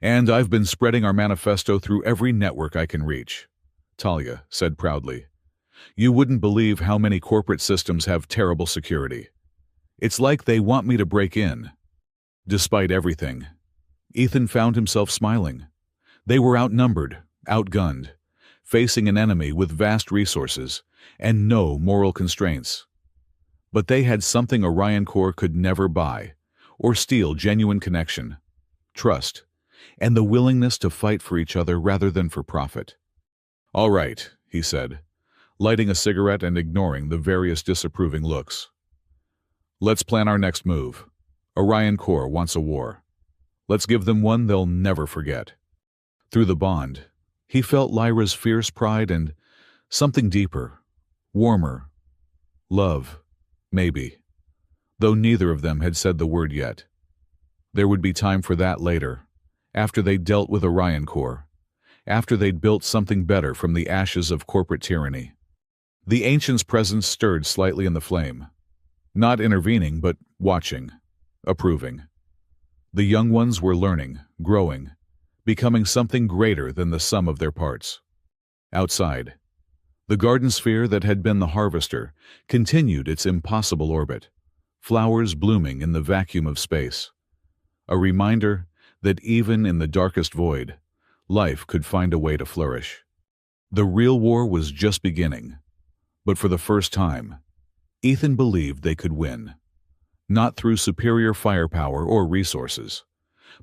And I've been spreading our manifesto through every network I can reach," Talia said proudly. "You wouldn't believe how many corporate systems have terrible security. It's like they want me to break in." Despite everything, Ethan found himself smiling. They were outnumbered, outgunned, facing an enemy with vast resources and no moral constraints. But they had something Orion Corps could never buy or steal: genuine connection, trust, and the willingness to fight for each other rather than for profit. "All right," he said, lighting a cigarette and ignoring the various disapproving looks. "Let's plan our next move. Orion Corps wants a war. Let's give them one they'll never forget." Through the bond, he felt Lyra's fierce pride and something deeper, warmer. Love, maybe, though neither of them had said the word yet. There would be time for that later, after they'd dealt with Orion Corps, after they'd built something better from the ashes of corporate tyranny. The ancient's presence stirred slightly in the flame, not intervening but watching, approving. The young ones were learning, growing, becoming something greater than the sum of their parts. Outside, the garden sphere that had been the harvester continued its impossible orbit, flowers blooming in the vacuum of space. A reminder that even in the darkest void, life could find a way to flourish. The real war was just beginning, but for the first time, Ethan believed they could win. Not through superior firepower or resources,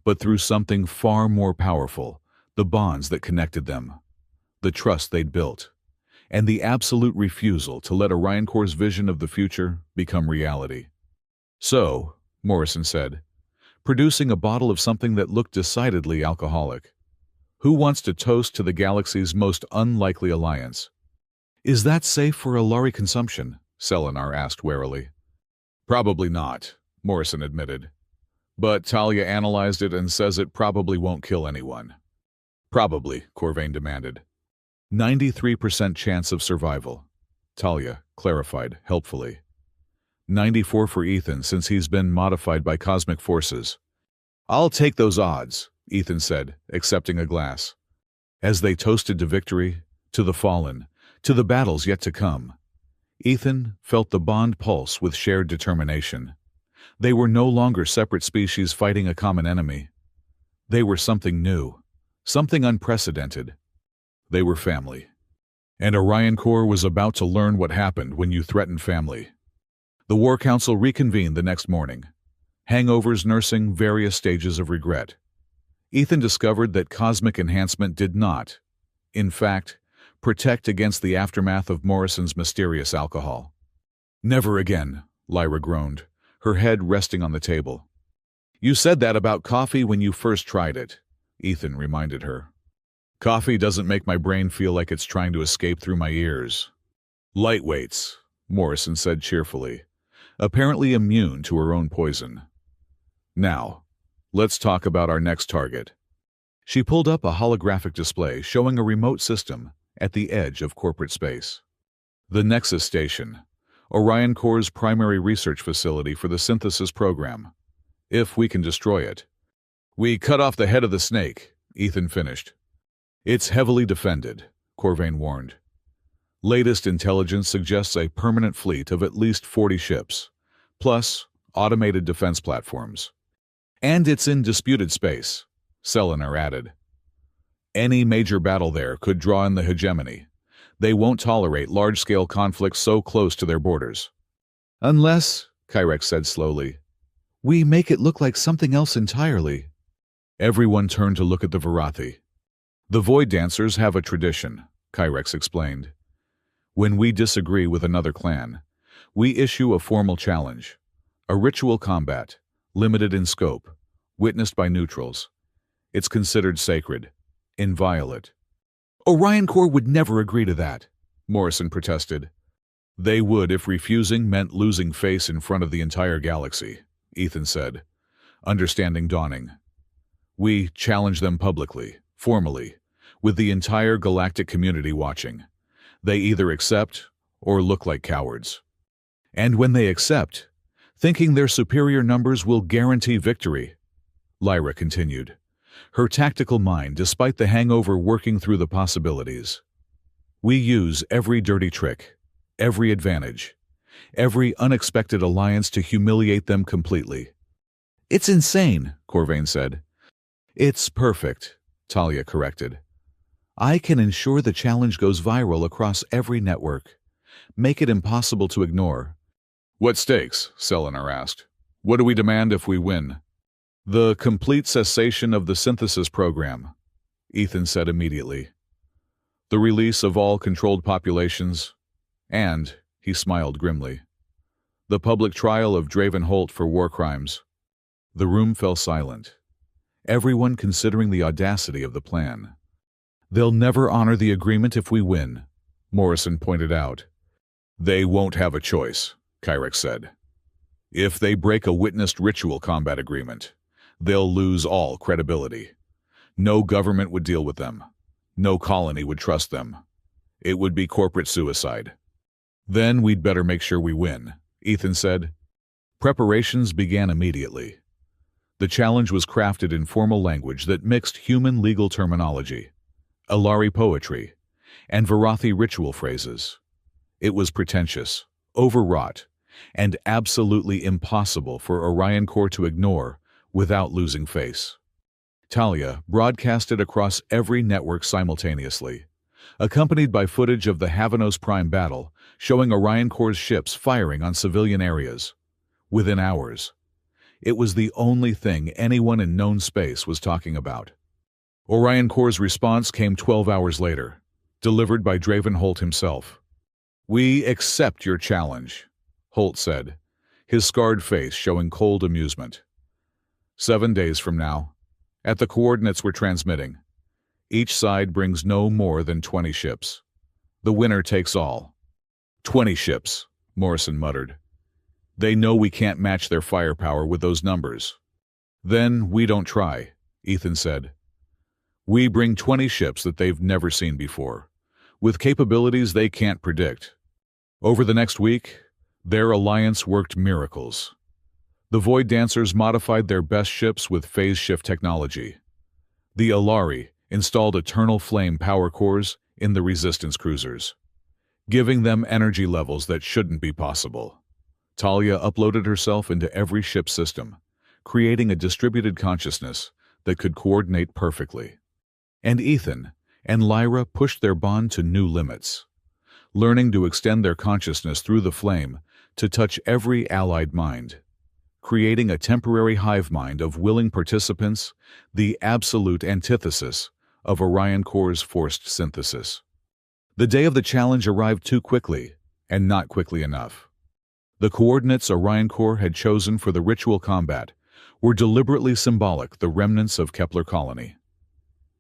but through something far more powerful, the bonds that connected them, the trust they'd built, and the absolute refusal to let Orion Corps' vision of the future become reality. So, Morrison said, producing a bottle of something that looked decidedly alcoholic. Who wants to toast to the galaxy's most unlikely alliance? Is that safe for Alari consumption? Selenar asked warily. Probably not, Morrison admitted. But Talia analyzed it and says it probably won't kill anyone. Probably, Corvain demanded. 93% chance of survival, Talia clarified helpfully. 94 for Ethan since he's been modified by cosmic forces. I'll take those odds, Ethan said, accepting a glass. As they toasted to victory, to the fallen, to the battles yet to come, Ethan felt the bond pulse with shared determination. They were no longer separate species fighting a common enemy. They were something new, something unprecedented. They were family. And Orion Corps was about to learn what happened when you threaten family. The War Council reconvened the next morning, hangovers nursing various stages of regret. Ethan discovered that cosmic enhancement did not, in fact, protect against the aftermath of Morrison's mysterious alcohol. Never again, Lyra groaned, her head resting on the table. You said that about coffee when you first tried it, Ethan reminded her. Coffee doesn't make my brain feel like it's trying to escape through my ears. Lightweights, Morrison said cheerfully, apparently immune to her own poison. Now, let's talk about our next target. She pulled up a holographic display showing a remote system at the edge of corporate space. The Nexus Station, Orion Corps' primary research facility for the synthesis program. If we can destroy it. We cut off the head of the snake, Ethan finished. It's heavily defended, Corvain warned. Latest intelligence suggests a permanent fleet of at least 40 ships, plus automated defense platforms. And it's in disputed space, Selenar added. Any major battle there could draw in the hegemony. They won't tolerate large-scale conflicts so close to their borders. Unless, Kyrex said slowly, we make it look like something else entirely. Everyone turned to look at the Varathi. The Void Dancers have a tradition, Kyrex explained. When we disagree with another clan, we issue a formal challenge, a ritual combat, limited in scope, witnessed by neutrals. It's considered sacred, inviolate. Orion Corps would never agree to that, Morrison protested. They would if refusing meant losing face in front of the entire galaxy, Ethan said, understanding dawning. We challenge them publicly, formally, with the entire galactic community watching. They either accept or look like cowards. And when they accept, thinking their superior numbers will guarantee victory, Lyra continued, her tactical mind despite the hangover working through the possibilities. We use every dirty trick, every advantage, every unexpected alliance to humiliate them completely. It's insane, Corvain said. It's perfect, Talia corrected. I can ensure the challenge goes viral across every network. Make it impossible to ignore. What stakes? Selenar asked. What do we demand if we win? The complete cessation of the synthesis program, Ethan said immediately. The release of all controlled populations, and, he smiled grimly, the public trial of Draven Holt for war crimes. The room fell silent, everyone considering the audacity of the plan. They'll never honor the agreement if we win, Morrison pointed out. They won't have a choice, Kyrex said. If they break a witnessed ritual combat agreement, they'll lose all credibility. No government would deal with them. No colony would trust them. It would be corporate suicide. Then we'd better make sure we win, Ethan said. Preparations began immediately. The challenge was crafted in formal language that mixed human legal terminology, Alari poetry, and Varathi ritual phrases. It was pretentious, overwrought, and absolutely impossible for Orion Corps to ignore without losing face. Talia broadcasted across every network simultaneously, accompanied by footage of the Havanos Prime battle showing Orion Corps' ships firing on civilian areas. Within hours, it was the only thing anyone in known space was talking about. Orion Corps' response came 12 hours later, delivered by Draven Holt himself. "We accept your challenge," Holt said, his scarred face showing cold amusement. 7 days from now, at the coordinates we're transmitting, each side brings no more than 20 ships. The winner takes all. 20 ships, Morrison muttered. They know we can't match their firepower with those numbers. Then we don't try, Ethan said. We bring 20 ships that they've never seen before, with capabilities they can't predict. Over the next week, their alliance worked miracles. The Void Dancers modified their best ships with phase shift technology. The Alari installed eternal flame power cores in the resistance cruisers, giving them energy levels that shouldn't be possible. Talia uploaded herself into every ship system, creating a distributed consciousness that could coordinate perfectly. And Ethan and Lyra pushed their bond to new limits, learning to extend their consciousness through the flame to touch every allied mind, creating a temporary hive mind of willing participants, the absolute antithesis of Orion Corps' forced synthesis. The day of the challenge arrived too quickly, and not quickly enough. The coordinates Orion Corps had chosen for the ritual combat were deliberately symbolic, the remnants of Kepler colony.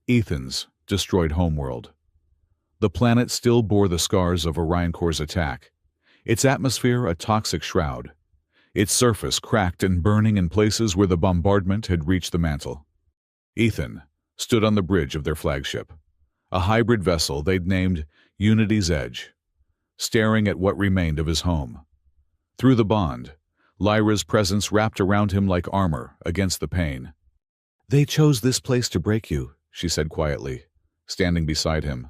Ethan's destroyed homeworld. The planet still bore the scars of Orion Corps' attack, its atmosphere a toxic shroud, its surface cracked and burning in places where the bombardment had reached the mantle. Ethan stood on the bridge of their flagship, a hybrid vessel they'd named Unity's Edge, staring at what remained of his home. Through the bond, Lyra's presence wrapped around him like armor against the pain. "They chose this place to break you," she said quietly, standing beside him.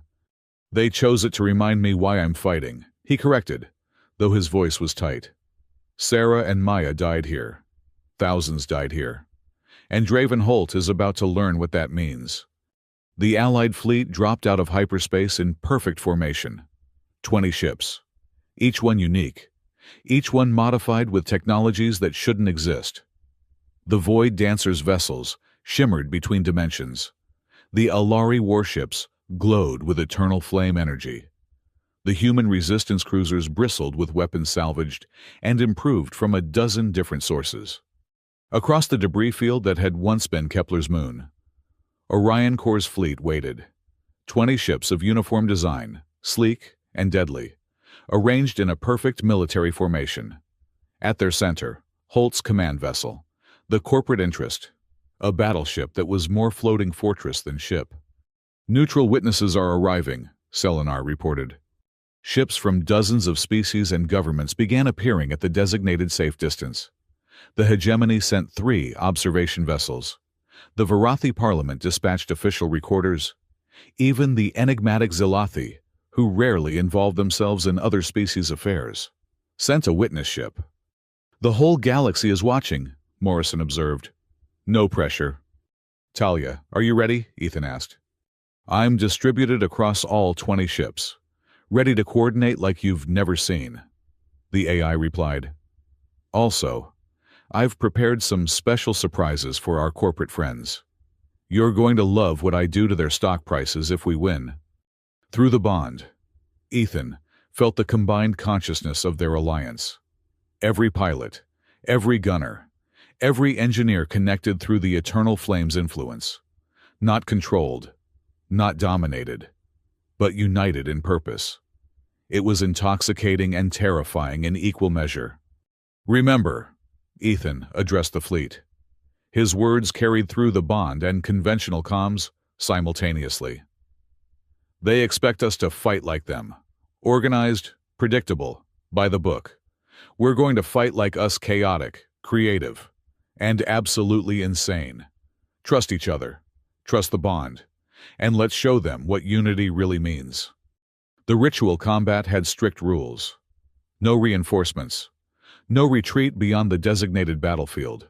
"They chose it to remind me why I'm fighting," he corrected, though his voice was tight. "Sarah and Maya died here. Thousands died here. And Draven Holt is about to learn what that means." The Allied fleet dropped out of hyperspace in perfect formation. 20 ships, each one unique, each one modified with technologies that shouldn't exist. The Void Dancers' vessels shimmered between dimensions. The Alari warships glowed with eternal flame energy. The human resistance cruisers bristled with weapons salvaged and improved from a dozen different sources. Across the debris field that had once been Kepler's moon, Orion Corps' fleet waited. 20 ships of uniform design, sleek and deadly, arranged in a perfect military formation. At their center, Holt's command vessel, the corporate interest, a battleship that was more floating fortress than ship. "Neutral witnesses are arriving," Selenar reported. Ships from dozens of species and governments began appearing at the designated safe distance. The hegemony sent 3 observation vessels. The Varathi Parliament dispatched official recorders. Even the enigmatic Zilathi, who rarely involved themselves in other species' affairs, sent a witness ship. "The whole galaxy is watching," Morrison observed. "No pressure." "Talia, are you ready?" Ethan asked. "I'm distributed across all 20 ships, ready to coordinate like you've never seen," the AI replied. "Also, I've prepared some special surprises for our corporate friends. You're going to love what I do to their stock prices if we win." Through the bond, Ethan felt the combined consciousness of their alliance. Every pilot, every gunner, every engineer connected through the eternal flame's influence. Not controlled, not dominated, but united in purpose. It was intoxicating and terrifying in equal measure. "Remember," Ethan addressed the fleet. His words carried through the bond and conventional comms simultaneously. "They expect us to fight like them. Organized, predictable, By the book. We're going to fight like us, chaotic, creative, and absolutely insane. Trust each other. Trust the bond. And let's show them what unity really means. The ritual combat had strict rules. No reinforcements. No retreat beyond the designated battlefield.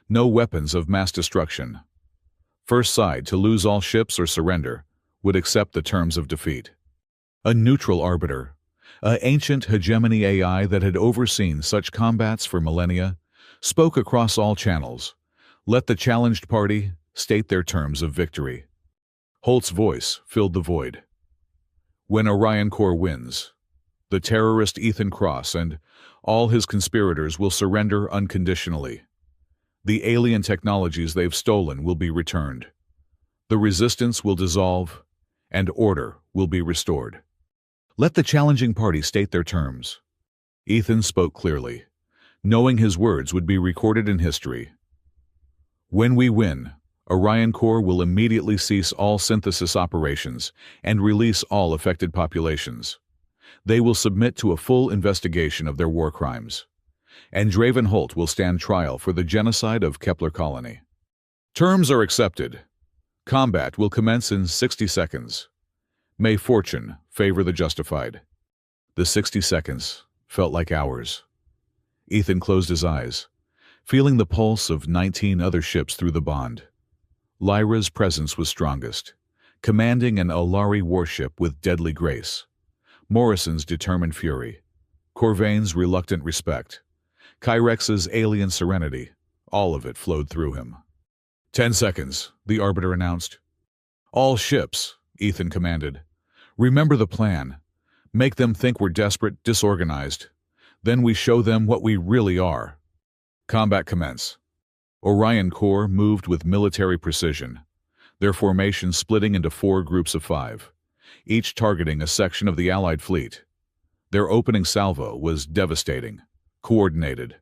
No weapons of mass destruction. First side to lose all ships or surrender would accept the terms of defeat. A neutral arbiter, an ancient hegemony AI that had overseen such combats for millennia, spoke across all channels. Let the challenged party state their terms of victory. Holt's voice filled the void. When Orion Corps wins, the terrorist Ethan Cross and all his conspirators will surrender unconditionally. The alien technologies they've stolen will be returned. The resistance will dissolve, and order will be restored. Let the challenging party state their terms. Ethan spoke clearly, knowing his words would be recorded in history. When we win, Orion Corps will immediately cease all synthesis operations and release all affected populations. They will submit to a full investigation of their war crimes. And Draven Holt will stand trial for the genocide of Kepler Colony. Terms are accepted. Combat will commence in 60 seconds. May fortune favor the justified. The 60 seconds felt like hours. Ethan closed his eyes, feeling the pulse of 19 other ships through the bond. Lyra's presence was strongest, commanding an Alari warship with deadly grace. Morrison's determined fury. Corvain's reluctant respect. Kyrex's alien serenity. All of it flowed through him. 10 seconds, the Arbiter announced. All ships, Ethan commanded. Remember the plan. Make them think we're desperate, disorganized. Then we show them what we really are. Combat commence. Orion Corps moved with military precision, their formation splitting into 4 groups of 5, each targeting a section of the Allied fleet. Their opening salvo was devastating, coordinated,